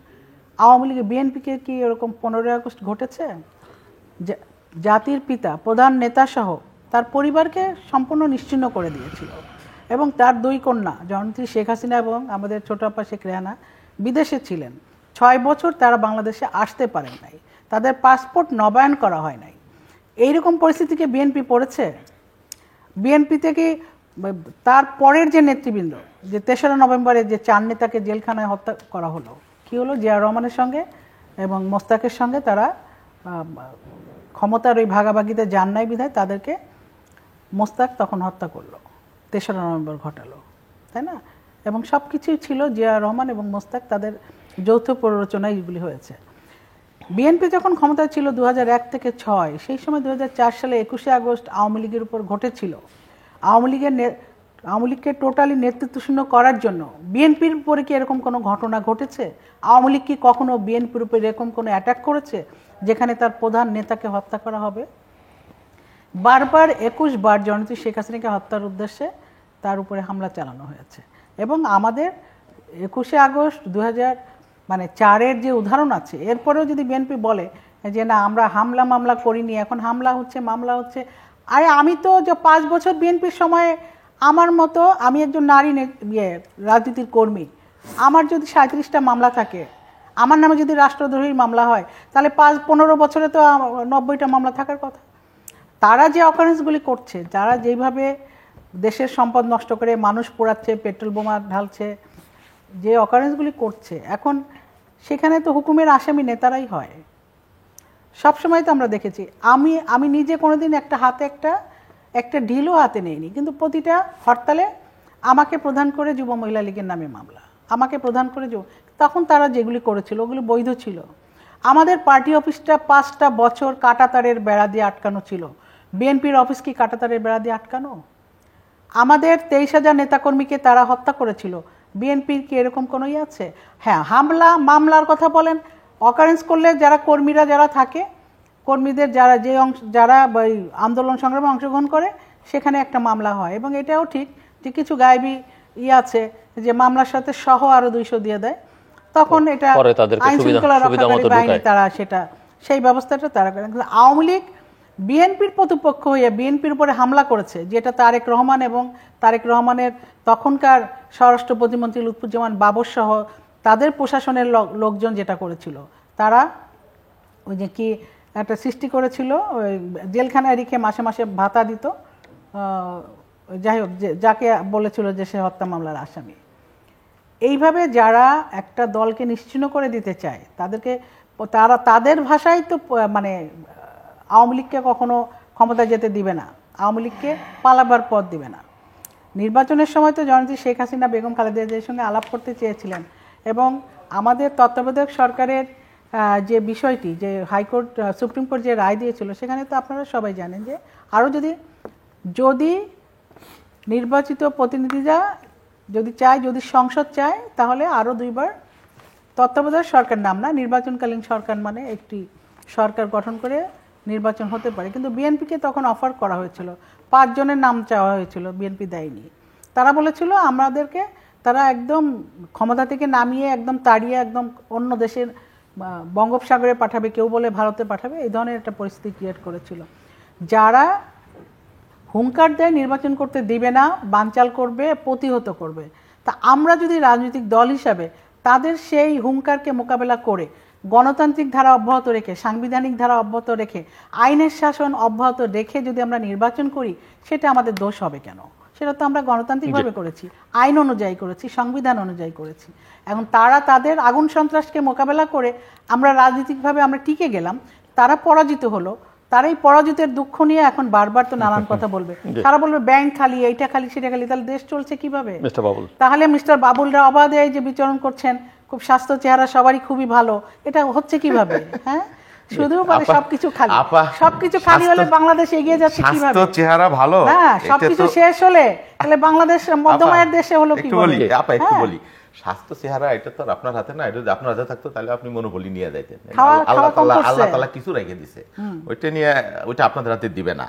আওয়ামী লীগের, বিএনপিকে কি এরকম 15ই আগস্ট ঘটেছে? জাতির পিতা, প্রধান নেতা সহ তার পরিবারকে সম্পূর্ণ নিশ্চিহ্ন করে দিয়েছিল, এবং তার 2 কন্যা জননেত্রী শেখ হাসিনা এবং আমাদের ছোট আপা শেখ রেহানা বিদেশে ছিলেন। 6 বছর তারা বাংলাদেশে আসতে পারেন নাই, তাদের পাসপোর্ট নবায়ন করা হয় নাই। এইরকম পরিস্থিতিকে বিএনপি পড়েছে? বিএনপি থেকে তার পরের যে নেতৃবৃন্দ, যে 3রা নভেম্বরে যে 4 নেতাকে জেলখানায় হত্যা করা হলো, কি হলো? জিয়া রহমানের সঙ্গে এবং মোস্তাকের সঙ্গে তারা ক্ষমতার ওই ভাগাভাগিতে যান নাই বিধায় তাদেরকে মোস্তাক তখন হত্যা করলো, 3রা নভেম্বর ঘটালো, তাই না? এবং সব কিছুই ছিল জিয়া রহমান এবং মোস্তাক, তাদের যৌথ প্ররোচনায় এগুলি হয়েছে। বিএনপি যখন ক্ষমতায় ছিল 2001 থেকে 6, সেই সময় 2004 সালে 21শে আগস্ট আওয়ামী লীগের উপর ঘটেছিল। আওয়ামী লীগকে টোটালি নেতৃত্বশূন্য করার জন্য বিএনপির উপরে কি এরকম কোনো ঘটনা ঘটেছে? আওয়ামী লীগ কি কখনো বিএনপির উপরে এরকম কোনো অ্যাটাক করেছে যেখানে তার প্রধান নেতাকে হত্যা করা হবে? বারবার 21 বার জননেত্রী শেখ হাসিনাকে হত্যার উদ্দেশ্যে তার উপরে হামলা চালানো হয়েছে। এবং আমাদের 21শে আগস্ট 2004-এর যে উদাহরণ আছে, এরপরেও যদি বিএনপি বলে যে না আমরা হামলা মামলা করিনি, এখন হামলা হচ্ছে, মামলা হচ্ছে, আরে আমি তো যে 5 বছর বিএনপির সময় আমার মতো, আমি একজন নারী রাজনীতির কর্মী, আমার যদি 37টা মামলা থাকে, আমার নামে যদি রাষ্ট্রদ্রোহীর মামলা হয়, তাহলে 5-15 বছরে তো 90টা মামলা থাকার কথা। তারা যে অকারেন্সগুলি করছে, যারা যেইভাবে দেশের সম্পদ নষ্ট করে মানুষ পোড়াচ্ছে, পেট্রোল বোমা ঢালছে, যে অকারেন্সগুলি করছে, এখন সেখানে তো হুকুমের আসামি নেতারাই হয়। সবসময় তো আমরা দেখেছি, আমি নিজে কোনোদিন একটা ঢিলও হাতে নেইনি, কিন্তু প্রতিটা হরতালে আমাকে প্রধান করে যুব মহিলা লীগের নামে মামলা, আমাকে প্রধান করে তখন তারা যেগুলি করেছিল ওগুলি বৈধ ছিল। আমাদের পার্টি অফিসটা 5টা বছর কাঁটাতারের বেড়া দিয়ে আটকানো ছিল। বিএনপির অফিস কি কাঁটাতারের বেড়া দিয়ে আটকানো? আমাদের 23,000 নেতাকর্মীকে তারা হত্যা করেছিল, বিএনপির কি এরকম কোনো ইয়ে আছে? হ্যাঁ, হামলা মামলার কথা বলেন, অকারেন্স করলে যারা কর্মীরা যারা থাকে, কর্মীদের যারা আন্দোলন সংগ্রামে অংশগ্রহণ করে সেখানে একটা মামলা হয়, এবং এটাও ঠিক যে কিছু গায়েবী আছে যে মামলার সাথে সহ আরো 200 দিয়ে দেয়, তখন এটা আইন শৃঙ্খলা রক্ষাকারী বাহিনী তারা সেই ব্যবস্থাটা তারা করে। কিন্তু আওয়ামী লীগ বিএনপির প্রতিপক্ষ হয়ে বিএনপির উপরে হামলা করেছে, যেটা তারেক রহমান এবং তারেক রহমানের তখনকার স্বরাষ্ট্র প্রতিমন্ত্রী লুৎফুজ্জামান বাবর সহ তাদের প্রশাসনের লোকজন যেটা করেছিল, তারা ওই যে কি একটা সৃষ্টি করেছিল, ওই জেলখানায় রেখে মাসে মাসে ভাতা দিত, যাই হোক, যাকে বলেছিল যে সে হত্যা মামলার আসামি। এইভাবে যারা একটা দলকে নিশ্চিহ্ন করে দিতে চায় তাদের ভাষায় তো মানে আওয়ামী লীগকে কখনো ক্ষমতা যেতে দিবে না, আওয়ামী লীগকে পালাবার পথ দিবে না। নির্বাচনের সময় তো জননেত্রী শেখ হাসিনা বেগম খালেদা জিয়ার সঙ্গে আলাপ করতে চেয়েছিলেন, এবং আমাদের তত্ত্বাবধায়ক সরকারের যে বিষয়টি, যে হাইকোর্ট সুপ্রিম কোর্ট যে রায় দিয়েছিল, সেখানে তো আপনারা সবাই জানেন যে আরও যদি নির্বাচিত প্রতিনিধিরা যদি সংসদ চায়, তাহলে আরও 2 বার তত্ত্বাবধায়ক সরকার, নাম না নির্বাচনকালীন সরকার, মানে একটি সরকার গঠন করে নির্বাচন হতে পারে। কিন্তু বিএনপিকে তখন অফার করা হয়েছিল, 5 জনের নাম চাওয়া হয়েছিল, বিএনপি দেয়নি। তারা বলেছিল আমাদেরকে তারা একদম ক্ষমতা থেকে নামিয়ে একদম তাড়িয়ে একদম অন্য দেশের বঙ্গোপসাগরে পাঠাবে, কেউ বলে ভারতে পাঠাবে, এই ধরনের একটা পরিস্থিতি ক্রিয়েট করেছিল। যারা হুঙ্কার দেয় নির্বাচন করতে দিবে না, বানচাল করবে, প্রতিহত করবে, তা আমরা যদি রাজনৈতিক দল হিসাবে তাদের সেই হুঙ্কারকে মোকাবেলা করে গণতান্ত্রিক ধারা অব্যাহত রেখে, সাংবিধানিক ধারা অব্যাহত রেখে, আইনের শাসন অব্যাহত রেখে যদি আমরা নির্বাচন করি, সেটা আমাদের দোষ হবে কেন? সেটা তো আমরা গণতান্ত্রিকভাবে করেছি, আইন অনুযায়ী করেছি, সংবিধান অনুযায়ী করেছি। এখন তারা তাদের আগুন সন্ত্রাসকে মোকাবেলা করে আমরা রাজনৈতিকভাবে আমরা টিকে গেলাম, তারা পরাজিত হলো, তার এই পরাজিতের দুঃখ নিয়ে এখন বারবার তো নানান কথা বলবে, তারা বলবে ব্যাংক খালি, এইটা খালি, সেটা খালি, তাহলে দেশ চলছে কিভাবে? তাহলে মিস্টার বাবুলরা অবাধে যে বিচরণ করছেন, খুব স্বাস্থ্য চেহারা সবারই খুবই ভালো, এটা হচ্ছে কিভাবে? হ্যাঁ, শুধু মানে সবকিছু খালি হলে বাংলাদেশ এগিয়ে যাচ্ছে কিভাবে? স্বাস্থ্য চেহারা ভালো, হ্যাঁ, সবকিছু শেষ হলে তাহলে বাংলাদেশ মধ্যমায়ের দেশে হলো কি? একটু বলি, স্বাস্থ্য চেহারা এটা তো আপনার হাতে না, এটা যদি আপনার হাতে থাকতো তাহলে আপনি মনোবলি নিয়ে যাইতেন। আল্লাহ তাআলা কিছু রেখে দিছে, ওইটা আপনাদের হাতে দিবে না।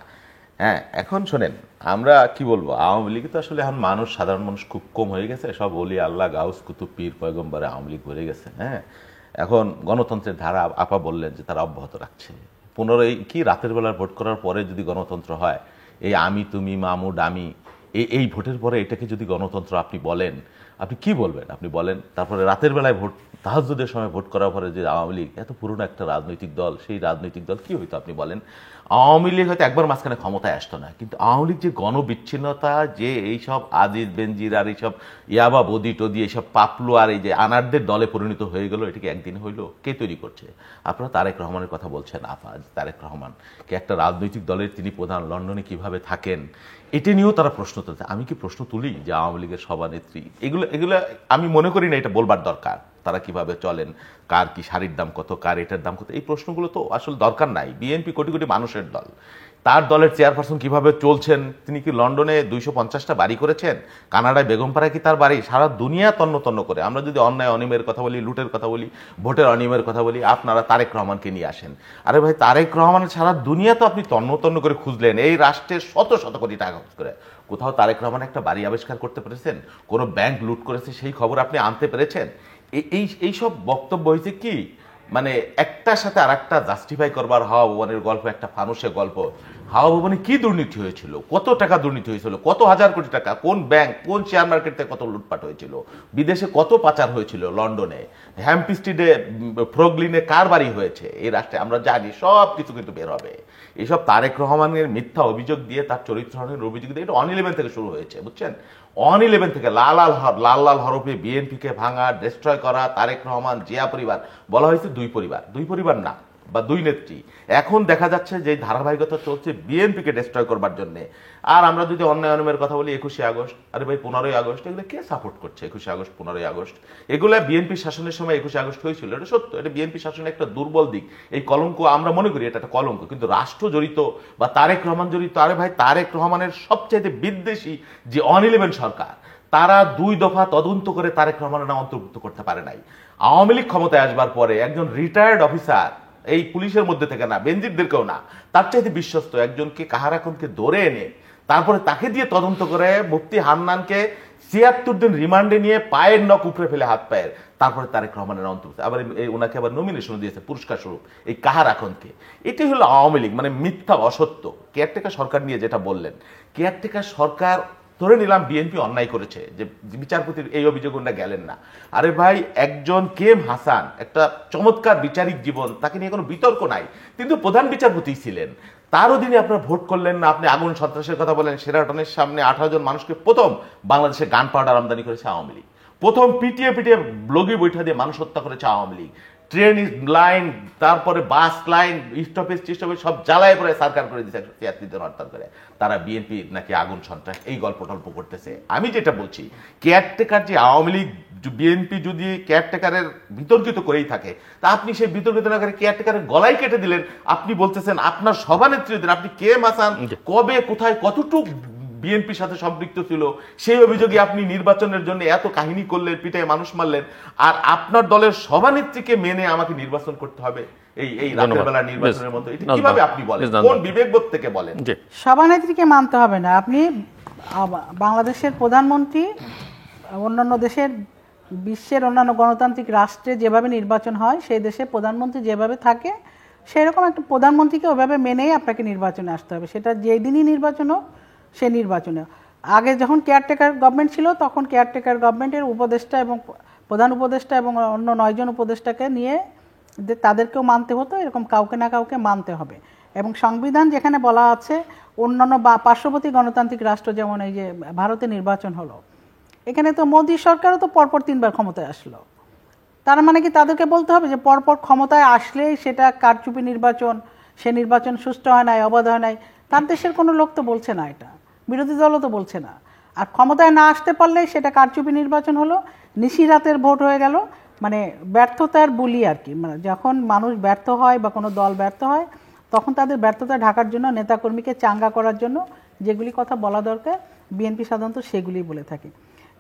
হ্যাঁ, এখন শোনেন, আমরা কি বলবো, আওয়ামী লীগ তো আসলে এখন সাধারণ মানুষ খুব কম হয়ে গেছে, সব ওলি আল্লাহ, গাউস, কুতুব, পীর, পয়গম্বরে আওয়ামী লীগ ভরে গেছে। হ্যাঁ, এখন গণতন্ত্রের ধারা আপা বললেন যে তারা অব্যাহত রাখছে। পুনরায় কি রাতের বেলার ভোট করার পরে যদি গণতন্ত্র হয়, এই আমি তুমি মামুড আমি এই ভোটের পরে এটাকে যদি গণতন্ত্র আপনি বলেন, আপনি কি বলবেন? আপনি বলেন তারপরে রাতের বেলায় ভোট, তাহাজ্জুদের সময় ভোট করার পরে যে আওয়ামী লীগ এত পুরনো একটা রাজনৈতিক দল, সেই রাজনৈতিক দল কি হইতো? আপনি বলেন। আওয়ামী লীগ হয়তো একবার মাঝখানে ক্ষমতায় আসতো না, কিন্তু আওয়ামী লীগ যে গণবিচ্ছিন্নতা, যে এইসব আজিজ বেনজির আর এইসব ইয়াবা বদি টদি, এইসব পাপলু আর এই যে আনারদের দলে পরিণত হয়ে গেল, এটাকে একদিন হইলো? কে তৈরি করছে? আপনারা তারেক রহমানের কথা বলছেন, তারেক রহমান কে একটা রাজনৈতিক দলের তিনি প্রধান, লন্ডনে কিভাবে থাকেন, এটা নিয়েও তারা প্রশ্ন তুলছে। আমি কি প্রশ্ন তুলি যে আওয়ামী লীগের সভানেত্রী, এগুলো আমি মনে করি না এটা বলবার দরকার। তারা কিভাবে চলেন, কার কি শাড়ির দাম কত, কার এটার দাম কত, এই প্রশ্নগুলো তো আসলে দরকার নাই। বিএনপি কোটি কোটি মানুষের দল, তার দলের চেয়ারপারসন কিভাবে চলছেন, তিনি কি লন্ডনে 250টা বাড়ি করেছেন, কানাডায় বেগমপাড়ায় কি তার বাড়ি, সারা দুনিয়া তন্ন তন্ন করে। আমরা যদি অন্যায় অনিয়মের কথা বলি, লুটের কথা বলি, ভোটের অনিয়মের কথা বলি, আপনারা তারেক রহমানকে নিয়ে আসেন। আরে ভাই, তারেক রহমানের সারা দুনিয়া তো আপনি তন্ন তন্ন করে খুঁজলেন, এই রাষ্ট্রের শত শত কোটি টাকা খরচ করে, কোথাও তারেক রহমান একটা বাড়ি আবিষ্কার করতে পেরেছেন? কোনো ব্যাংক লুট করেছে সেই খবর আপনি আনতে পেরেছেন? এইসব বক্তব্য হয়েছে কি মানে একটার সাথে আর একটা জাস্টিফাই করবার। হাওয়া ভবনের গল্প একটা ফানুসের গল্প। হাওয়া ভবনে কি দুর্নীতি হয়েছিল, কত টাকা দুর্নীতি হয়েছিল, কত হাজার কোটি টাকা, কোন ব্যাংক, কোন শেয়ার মার্কেট থেকে কত লুটপাট হয়েছিল, বিদেশে কত পাচার হয়েছিল, লন্ডনে হ্যাম্পস্টিডে ফ্রগলিনে কার বাড়ি হয়েছে, এই রাষ্ট্রে আমরা জানি, সব কিছু কিন্তু বের হবে। এইসব তারেক রহমানের মিথ্যা অভিযোগ দিয়ে, তার চরিত্রহীনের অভিযোগ দিয়ে, এটা 11 থেকে শুরু হয়েছে, বুঝছেন? 11 থেকে লাল লাল হরফে বিএনপিকে ভাঙা, ডিস্ট্রয় করা, তারেক রহমান, জিয়া পরিবার, বলা হয়েছে দুই পরিবার না, বা দুই নেত্রী। এখন দেখা যাচ্ছে যে ধারাবাহিকতা চলছে বিএনপিকে ডিস্ট্রয় করবার জন্য। আর আমরা যদি অন্যায় অনিয়মের কথা বলি, 21শে আগস্ট, আরে ভাই 15ই আগস্ট, এগুলো কে সাপোর্ট করছে? 21শে আগস্ট, 15ই আগস্ট, এগুলো বিএনপি শাসনের সময় 21শে আগস্ট হয়েছিল, এটা সত্য, এটা বিএনপি শাসনের একটা দুর্বল দিক। এই কলঙ্ক আমরা মনে করি এটা একটা কলঙ্ক, কিন্তু রাষ্ট্র জড়িত বা তারেক রহমান জড়িত। আরে ভাই, তারেক রহমানের সবচাইতে বিদ্বেষী যে 11 সরকার, তারা 2 দফা তদন্ত করে তারেক রহমানের নাম অন্তর্ভুক্ত করতে পারে নাই। আওয়ামী লীগ ক্ষমতায় আসবার পরে একজন রিটায়ার্ড অফিসার, এই পুলিশের মধ্যে থেকে না, বেনজিরদেরকেও না, তার চাইতে বিশ্বস্ত একজনকে কাহারাখনকে ধরে এনে তারপরে তাকে দিয়ে তদন্ত করে মুফতি হান্নানকে 76 দিন রিমান্ডে নিয়ে পায়ের নখ উপরে ফেলে হাত পায়ের, তারপরে তারেক রহমানের অন্তর্ভুক্ত, আবার ওনাকে আবার নমিনেশন দিয়েছে পুরস্কার স্বরূপ এই কাহারাখনকে। এটি হলো আওয়ামী লীগ, মানে মিথ্যা, অসত্য। কেয়ারটেকার সরকার নিয়ে যেটা বললেন, কেয়ারটেকার সরকার ধরে নিলাম বিএনপি অন্যায় করেছে, যে বিচারপতির এই অভিযোগ ওনারা গেলেন না। আরে ভাই, একজন কেএম হাসান, একটা চমৎকার বিচারিক জীবন, তাকে নিয়ে কোনো বিতর্ক নাই, কিন্তু প্রধান বিচারপতি ছিলেন, তার অধীনে আপনারা ভোট করলেন না। আপনি আগুন সন্ত্রাসের কথা বলেন, সেরাটনের সামনে 18 জন মানুষকে প্রথম বাংলাদেশে গান পাউডার আমদানি করেছে আওয়ামী লীগ, প্রথম পিটিয়ে পিটিয়ে ব্লগি বৈঠা দিয়ে মানুষ হত্যা করেছে আওয়ামী লীগ, ট্রেন লাইন, তারপরে বাস লাইন, স্টপেজ টিস্টপেজ সব জ্বালায় পরে সরকার করে দিচ্ছে 76 জন হরতাল করে। তারা বিএনপি নাকি আগুন সন্ত্রাস এই গল্প টল্প করতেছে। আমি যেটা বলছি, কেয়ারটেকার যে আওয়ামী লীগ বিএনপি যদি কেয়ারটেকারের বিতর্কিত করেই থাকে, তা আপনি সেই বিতর্কিত না করে কেয়ারটেকারের গলায় কেটে দিলেন। আপনি বলতেছেন আপনার সভানেত্রী দিন, আপনি কেএম হাসান কবে কোথায় কতটুকু বিএনপির সাথে সম্পৃক্ত ছিল সেই অভিযোগে আপনি নির্বাচনের জন্য এত কাহিনী করলেন, পিটায় মানুষ মারলেন, আর আপনার দলের সভানেত্রীকে মেনে আমাকে নির্বাচন করতে হবে এই রাতের বেলা নির্বাচনের মতো, এটা কিভাবে আপনি বলেন? কোন বিবেকবোধ থেকে বলেন? সভানেত্রীকে মানতে হবে না। আপনি বাংলাদেশের প্রধানমন্ত্রী অন্যান্য দেশের, বিশ্বের অন্যান্য গণতান্ত্রিক রাষ্ট্রে যেভাবে নির্বাচন হয়, সেই দেশে প্রধানমন্ত্রী যেভাবে থাকে, সেরকম একটা প্রধানমন্ত্রীকে ওইভাবে মেনেই আপনাকে নির্বাচনে আসতে হবে। সেটা যেদিনই নির্বাচন হোক, সে নির্বাচনে। আগে যখন কেয়ারটেকার গভর্নমেন্ট ছিল, তখন কেয়ারটেকার গভর্নমেন্টের উপদেষ্টা এবং প্রধান উপদেষ্টা এবং অন্য 9 জন উপদেষ্টাকে নিয়ে তাদেরকেও মানতে হতো, এরকম কাউকে না কাউকে মানতে হবে। এবং সংবিধান যেখানে বলা আছে, অন্যান্য পার্শ্ববর্তী গণতান্ত্রিক রাষ্ট্র যেমন এই যে ভারতে নির্বাচন হলো, এখানে তো মোদী সরকারও তো পরপর 3 বার ক্ষমতায় আসলো। তার মানে কি তাদেরকে বলতে হবে যে পরপর ক্ষমতায় আসলেই সেটা কারচুপি নির্বাচন, সে নির্বাচন সুষ্ঠু হয় নাই, অবাধ হয় নাই? তার দেশের কোনো লোক তো বলছে না, এটা বিরোধী দলও তো বলছে না। আর ক্ষমতায় না আসতে পারলে সেটা কারচুপি নির্বাচন হলো, নিশিরাতের ভোট হয়ে গেল, মানে ব্যর্থতার বুলি আর কি। মানে যখন মানুষ ব্যর্থ হয় বা কোনো দল ব্যর্থ হয়, তখন তাদের ব্যর্থতা ঢাকার জন্য, নেতাকর্মীকে চাঙ্গা করার জন্য যেগুলি কথা বলা দরকার, বিএনপি সাধারণত সেগুলি বলে থাকে।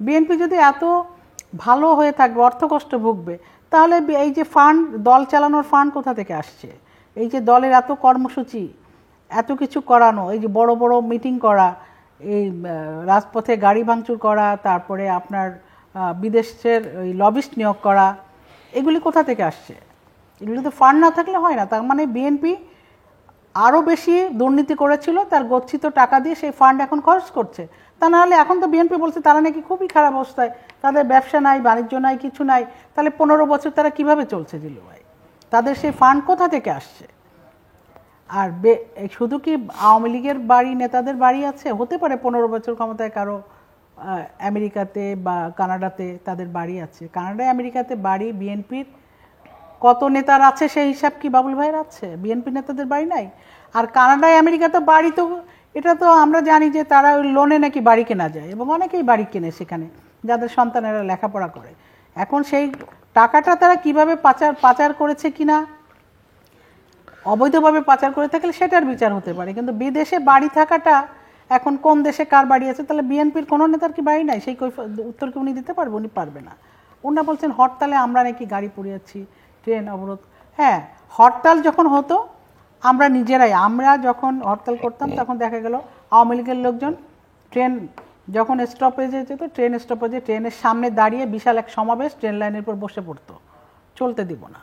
বিএনপি যদি এত ভালো হয়ে থাকবে, অর্থ কষ্ট ভুগবে, তাহলে এই যে ফান্ড, দল চালানোর ফান্ড কোথা থেকে আসছে? এই যে দলের এত কর্মসূচি, এত কিছু করানো, এই যে বড় বড় মিটিং করা, এই রাজপথে গাড়ি ভাঙচুর করা, তারপরে আপনার বিদেশের ওই লবিস্ট নিয়োগ করা, এগুলি কোথা থেকে আসছে? এগুলি তো ফান্ড না থাকলে হয় না। তার মানে বিএনপি আরও বেশি দুর্নীতি করেছিল, তার গচ্ছিত টাকা দিয়ে সেই ফান্ড এখন খরচ করছে। তা নাহলে এখন তো বিএনপি বলছে তারা নাকি খুবই খারাপ অবস্থায়, তাদের ব্যবসা নাই, বাণিজ্য নাই, কিছু নাই। তাহলে 15 বছর তারা কিভাবে চলছে জিল্লু ভাই? তাদের সেই ফান্ড কোথা থেকে আসছে? আর শুধু কি আওয়ামী লীগের বাড়ি, নেতাদের বাড়ি আছে? হতে পারে 15 বছর ক্ষমতায় কারো আমেরিকাতে বা কানাডাতে তাদের বাড়ি আছে। কানাডায় আমেরিকাতে বাড়ি বিএনপির কত নেতার আছে সেই হিসাব কি বাবুল ভাইয়ের আছে? বিএনপি নেতাদের বাড়ি নাই? আর কানাডায় আমেরিকাতে বাড়ি তো, এটা তো আমরা জানি যে তারা ওই লোনে নাকি বাড়ি কেনা যায়, এবং অনেকেই বাড়ি কেনে সেখানে, যাদের সন্তানেরা লেখাপড়া করে। এখন সেই টাকাটা তারা কিভাবে পাচার করেছে কিনা, অবৈধভাবে পাচার করে থাকলে সেটার বিচার হতে পারে। কিন্তু বিদেশে বাড়ি থাকাটা, এখন কোন দেশে কার বাড়ি আছে, তাহলে বিএনপির কোনো নেতার কি বাড়ি নাই? সেই উত্তর কি উনি দিতে পারবে? উনি পারবে না। ওনারা বলছেন হরতালে আমরা নাকি গাড়ি পুড়িয়েছি, ট্রেন অবরোধ। হ্যাঁ, হরতাল যখন হতো, আমরা যখন হরতাল করতাম, তখন দেখা গেল আওয়ামী লীগের লোকজন ট্রেন যখন স্টপেজে যেত, ট্রেন স্টপেজে ট্রেনের সামনে দাঁড়িয়ে বিশাল এক সমাবেশ, ট্রেন লাইনের উপর বসে পড়তো, চলতে দিব না।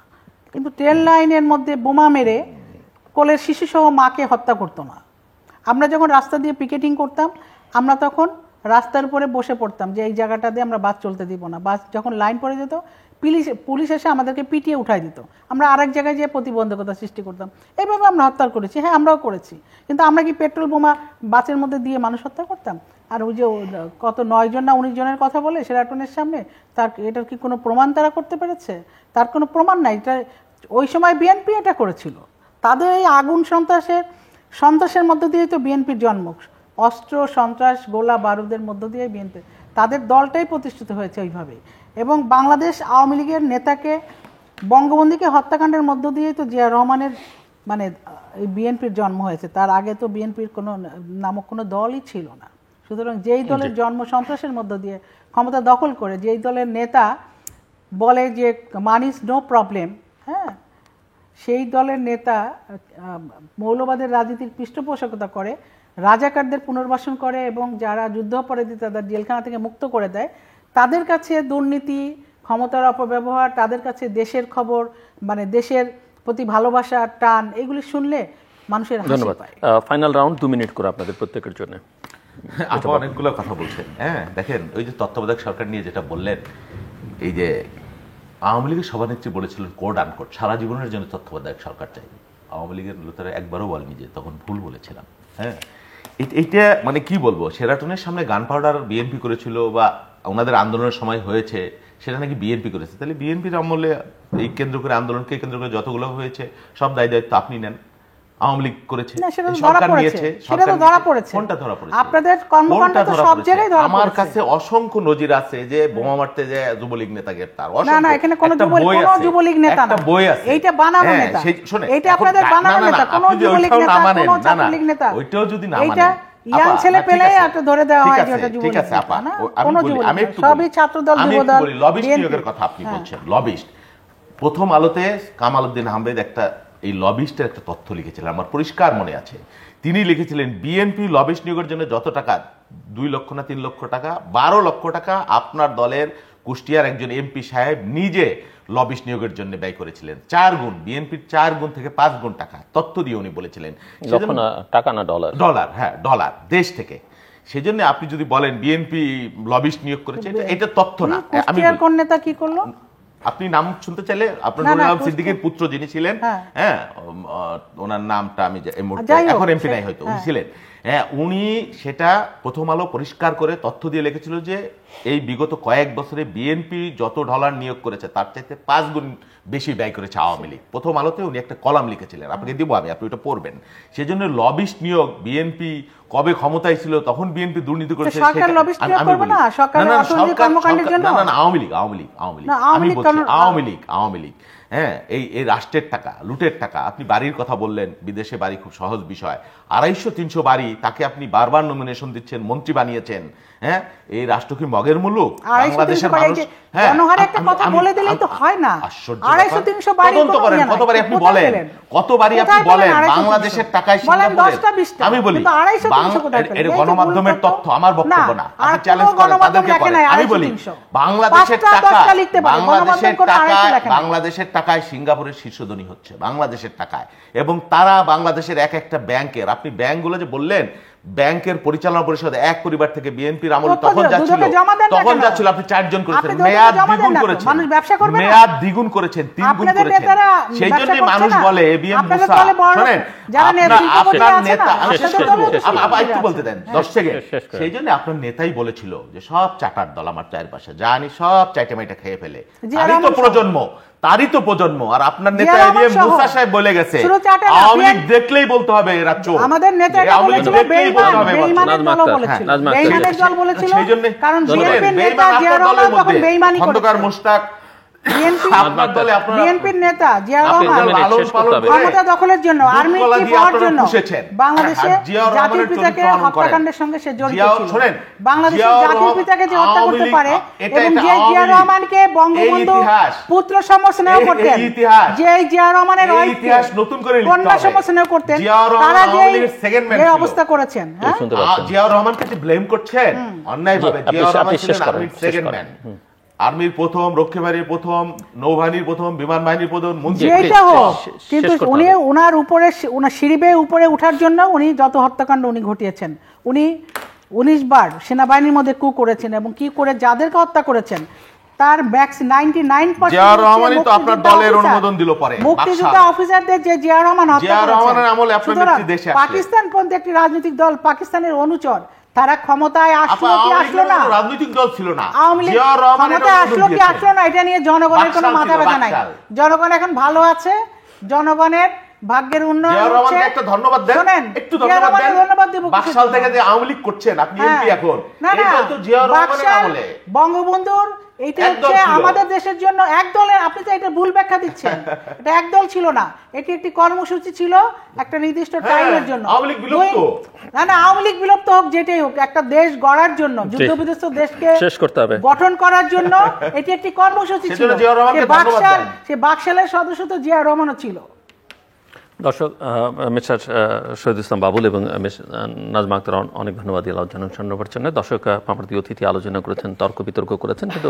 কিন্তু ট্রেন লাইনের মধ্যে বোমা মেরে কোলের শিশুসহ মাকে হত্যা করতো না। আমরা যখন রাস্তা দিয়ে পিকেটিং করতাম, আমরা তখন রাস্তার উপরে বসে পড়তাম যে এই জায়গাটা দিয়ে আমরা বাস চলতে দিব না। বাস যখন লাইন পড়ে যেত, পুলিশ এসে আমাদেরকে পিটিয়ে উঠাই দিত, আমরা আরেক জায়গায় যেয়ে প্রতিবন্ধকতা সৃষ্টি করতাম। এইভাবে আমরা হত্যা করেছি। হ্যাঁ, আমরাও করেছি। কিন্তু আমরা কি পেট্রোল বোমা বাসের মধ্যে দিয়ে মানুষ হত্যা করতাম? আর ওই যে কত 9 জন না 19 জনের কথা বলে সেরাটনের সামনে, এটার কি কোনো প্রমাণ তারা করতে পেরেছে? তার কোনো প্রমাণ নাই। এটা ওই সময় বিএনপি এটা করেছিল। তাদের এই আগুন সন্ত্রাসের মধ্য দিয়ে তো বিএনপির জন্ম। অস্ত্র, সন্ত্রাস, গোলা বারুদের মধ্য দিয়ে বিএনপি, তাদের দলটাই প্রতিষ্ঠিত হয়েছে ওইভাবে। এবং বাংলাদেশ আওয়ামী লীগের নেতাকে, বঙ্গবন্ধুকে হত্যাকাণ্ডের মধ্য দিয়েই তো জিয়া রহমানের এই বিএনপির জন্ম হয়েছে। তার আগে তো বিএনপির কোনো নামক কোনো দলই ছিল না। সুতরাং যেই দলের জন্ম সন্ত্রাসের মধ্য দিয়ে ক্ষমতা দখল করে, যেই দলের নেতা বলে যে মানি ইজ নো প্রবলেম, হ্যাঁ, সেই দলের নেতা মৌলবাদের রাজনীতির পৃষ্ঠপোষকতা করে, রাজাকারদের পুনর্বাসন করে এবং যারা যুদ্ধাপরাধী তাদের জেলখানা থেকে মুক্ত করে দেয়, তাদের কাছে দুর্নীতি, ক্ষমতার অপব্যবহার, তাদের কাছে দেশের খবর, মানে দেশের প্রতি ভালোবাসা, টান, এগুলি শুনলে মানুষের হাসি পায়। ফাইনাল রাউন্ড 2 মিনিট করে আপনাদের প্রত্যেকের জন্য। আপনি অনেকগুলো কথা বলছেন। হ্যাঁ, দেখেন ওই যে তত্ত্বাবধায়ক সরকার নিয়ে যেটা বললেন, এই যে আওয়ামী লীগের সভানেত্রী বলেছিলেন কোড আনকোড সারা জীবনের জন্য তত্ত্বাবধায়ক সরকার চাই। আওয়ামী লীগের লোকেরা একবারও বলেনি যে তখন ভুল বলেছিলাম। হ্যাঁ, এইটা মানে কি বলবো, শেরাটনের সামনে গান পাউডার বিএনপি করেছিল বা ওনাদের আন্দোলনের সময় হয়েছে, সেটা নাকি বিএনপি করেছে। তাহলে বিএনপির আমলে এই কেন্দ্র করে আন্দোলনকে কেন্দ্র করে যতগুলো হয়েছে সব দায় দায়িত্ব আপনি নেন। আওয়ামী লীগ করেছে, সরকার নিয়েছে, কোনটা ধরা পড়েছে? আপনাদের কর্মকাণ্ড তো সব জায়গায় ধরা পড়েছে। আমার কাছে অসংখ্য নজির আছে যে বোমা মারতে যায় যুবলীগ নেতা গ্রেফতার। না না, এখানে কোনো যুবলীগ নেতা না, বই আছে, এইটা বানানো নেতা, এইটা আপনাদের বানানো নেতা, কোনো যুবলীগ নেতা, কোনো ছাত্রলীগ নেতা, ওইটাও যদি না মানে ইয়াং ছেলে পেলে একটা ধরে দেওয়া হয় যে ওটা যুবলীগ। ঠিক আছে আপা, আমি একটু সবই ছাত্রদল, যুবদল, লবিস্ট নিয়োগের কথা আপনি বলছেন। লবিস্ট, প্রথম আলোতে কামাল উদ্দিন আহমেদ একটা এই লবিস্টের একটা তথ্য লিখেছিলেন, আমার পরিষ্কার মনে আছে। তিনি লিখেছিলেন বিএনপি লবিস্ট নিয়োগের জন্য যত টাকা, 2 লক্ষ না 3 লক্ষ টাকা, 12 লক্ষ টাকা আপনার দলের কুষ্টিয়ার একজন এমপি সাহেব নিজে লবিস্ট নিয়োগের জন্য ব্যয় করেছিলেন। 4 গুণ, বিএনপির 4 গুণ থেকে 5 গুণ টাকা তথ্য দিয়ে উনি বলেছিলেন। টাকা না ডলার? ডলার, হ্যাঁ ডলার, দেশ থেকে। সেজন্য আপনি যদি বলেন বিএনপি লবিস্ট নিয়োগ করেছে, এটা তথ্য না। আমি কোন নেতা কি করলো আপনি নাম শুনতে চাইলে আপনার সিদ্দিকের পুত্র যিনি ছিলেন, হ্যাঁ ওনার নামটা আমি এখন এমপি নাই হয়তো, উনি ছিলেন, হ্যাঁ উনি সেটা প্রথম আলো পরিষ্কার করে তথ্য দিয়ে লিখেছিল যে এই বিগত কয়েক বছরে বিএনপি যত ডলার নিয়োগ করেছে তার চাইতে 5 গুণ বেশি ব্যয় করেছে আওয়ামী লীগ। প্রথম আলোতে উনি একটা কলাম লিখেছিলেন, আপনাকে দিব আমি, আপনি ওটা পড়বেন। সেজন্য লবিস্ট নিয়োগ, বিএনপি কবে ক্ষমতায় ছিল তখন বিএনপি দুর্নীতি করেছে, আওয়ামী লীগ, হ্যাঁ এই রাষ্ট্রের টাকা, লুটের টাকা। আপনি বাড়ির কথা বললেন, বিদেশে বাড়ি খুব সহজ বিষয়, 250-300 বাড়ি, তাকে আপনি বারবার নমিনেশন দিচ্ছেন, মন্ত্রী বানিয়েছেন। হ্যাঁ, এই রাষ্ট্র কি মগের মুলুক? বাংলাদেশের মানুষ কতবারই আপনি বলেন, কতবারই আপনি বলেন বাংলাদেশের টাকায় আমি বলি গণমাধ্যমের তথ্য, আমার বক্তব্য না, আপনি চ্যালেঞ্জ করেন তাদেরকে করেন। আমি বলি বাংলাদেশের টাকা, বাংলাদেশের টাকায় সিঙ্গাপুরের শীর্ষধনী হচ্ছে বাংলাদেশের টাকায়, এবং তারা বাংলাদেশের এক একটা ব্যাংকের, আপনি ব্যাংকগুলো যে বললেন ব্যাংকের পরিচালনা পরিষদ এক পরিবার থেকে বিএনপির আমল তখন যাচ্ছিল, আপনি 4 জন করেছেন, মেয়াদ দ্বিগুণ করেছেন, মেয়াদ দ্বিগুণ করেছেন, 3 গুণ করেছেন। সেই জন্য মানুষ বলে এবিএম মুসা, শুনেন আপনার নেতা, একটু বলতে দেন 10 সেকেন্ড। সেই জন্য আপনার নেতাই বলেছিল যে সব চাটার দল আমার চারপাশে, জানি সব চাইটা মাইটা খেয়ে ফেলে, তারই তো প্রজন্ম। আর আপনার নেতা এবিএম মুসা সাহেব বলে গেছে আওয়ামী লীগ দেখলেই বলতে হবে এরা চোর, আমাদের নেতা বেঈমানের দল বলেছিল, বেঈমানের দল বলেছিল, কারণ বিএনপির নেতা জিয়া রহমান তখন বেঈমানি করেছিল। খন্দকার মুশতাক, বিএনপির নেতা জিয়া রহমান ক্ষমতা দখলের জন্য, আর্মি চিফ হওয়ার জন্য বাংলাদেশে জাতির পিতাকে হত্যাকাণ্ডের সঙ্গে সে জড়িত ছিল। বাংলাদেশের জাতির পিতাকে যে হত্যা করতে পারে এবং যে জিয়া রহমানকে বঙ্গবন্ধু পুত্র সম স্নেহ করতেন, যে জিয়া রহমানের ইতিহাস নতুন করে কন্যা সম স্নেহ করতেন, তারা যে অবস্থা করেছেন, জিয়া রহমানকে যে ব্লেম করছেন অন্যায়ভাবে, জিয়া রহমান ছিলেন আর্মির সেকেন্ড ম্যান, আর্মির প্রথম, রক্ষী বাহিনীর প্রথম, নৌবাহিনীর প্রথম, বিমান বাহিনীর প্রথম মন্ত্রী, কিন্তু উনি ওনার উপরে, ওনার সিঁড়ি বেয়ে উপরে ওঠার জন্য উনি যত হত্যাকাণ্ড উনি ঘটিয়েছেন, উনি 19 বার সেনাবাহিনীর মধ্যে কু করেছেন এবং কি করে যাদেরকে হত্যা করেছেন তার ম্যাক্স 99% জিয়া রহমানই তো আপনার দলের অনুমোদন দিল পরে, মুক্তিযোদ্ধা অফিসারদের যে জিয়া রহমান হত্যা করেছেন। জিয়া রহমানের আমলে আপনার নেত্রী দেশে আসে, পাকিস্তানপন্থী একটি রাজনৈতিক দল, পাকিস্তানের অনুচর, তারা ক্ষমতায় আসলো কি আসলো না, রাজনৈতিক দল ছিল না, জিয়া রহমান ক্ষমতায় আসলো কি আসলো না, এটা নিয়ে জনগণের কোনো মাথা ব্যথা নাই। জনগণ এখন ভালো আছে, জনগণের ভাগ্যের উন্নয়ন হচ্ছে। একটা ধন্যবাদ দেন, একটু ধন্যবাদ দেব। বাকশাল থেকে যে আওয়ামী লীগ করছেন আপনি এমপি এখন, এটা তো জিয়া রহমানের আমলে। বঙ্গবন্ধুর এইটা হচ্ছে আমাদের দেশের জন্য একদলের, আপনি তো এটা ভুল ব্যাখ্যা দিচ্ছেন। এটা একদল ছিল না, এটি একটি কর্মসূচি ছিল একটা নির্দিষ্ট টাইমের জন্য। না না, আওয়ামী লীগ বিলুপ্ত হোক, যেটাই হোক, একটা দেশ গড়ার জন্য, যুদ্ধবিধ্বস্ত দেশকে শেষ করতে হবে, গঠন করার জন্য এটি একটি কর্মসূচি ছিল। সে বাকশালের সদস্য তো জিয়া রহমানও ছিল। দর্শক, মিস্টার শহীদ ইসলাম বাবুল এবং মিস নাজমা আক্তার অনেক ধন্যবাদ এই আলোচনা অনুষ্ঠানের জন্য। দর্শক, আমার প্রিয় অতিথি আলোচনা করেছেন, তর্ক বিতর্ক করেছেন, কিন্তু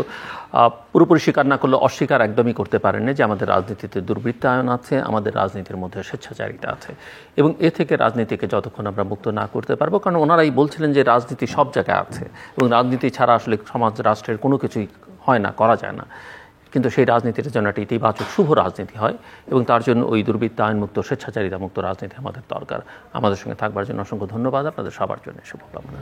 পুরোপুরি স্বীকার না করলে অস্বীকার একদমই করতে পারেননি যে আমাদের রাজনীতিতে দুর্বৃত্তায়ন আছে, আমাদের রাজনীতির মধ্যে স্বেচ্ছাচারিতা আছে, এবং এ থেকে রাজনীতিকে যতক্ষণ আমরা মুক্ত না করতে পারবো, কারণ ওনারাই বলছিলেন যে রাজনীতি সব জায়গায় আছে এবং রাজনীতি ছাড়া আসলে সমাজ রাষ্ট্রের কোনো কিছুই হয় না, করা যায় না, কিন্তু সেই রাজনীতির জন্য একটা ইতিবাচক শুভ রাজনীতি হয় এবং তার জন্য ওই দুর্বৃত্তায়নমুক্ত স্বেচ্ছাচারিতা মুক্ত রাজনীতি আমাদের দরকার। আমাদের সঙ্গে থাকবার জন্য অসংখ্য ধন্যবাদ, আপনাদের সবার জন্য শুভকামনা।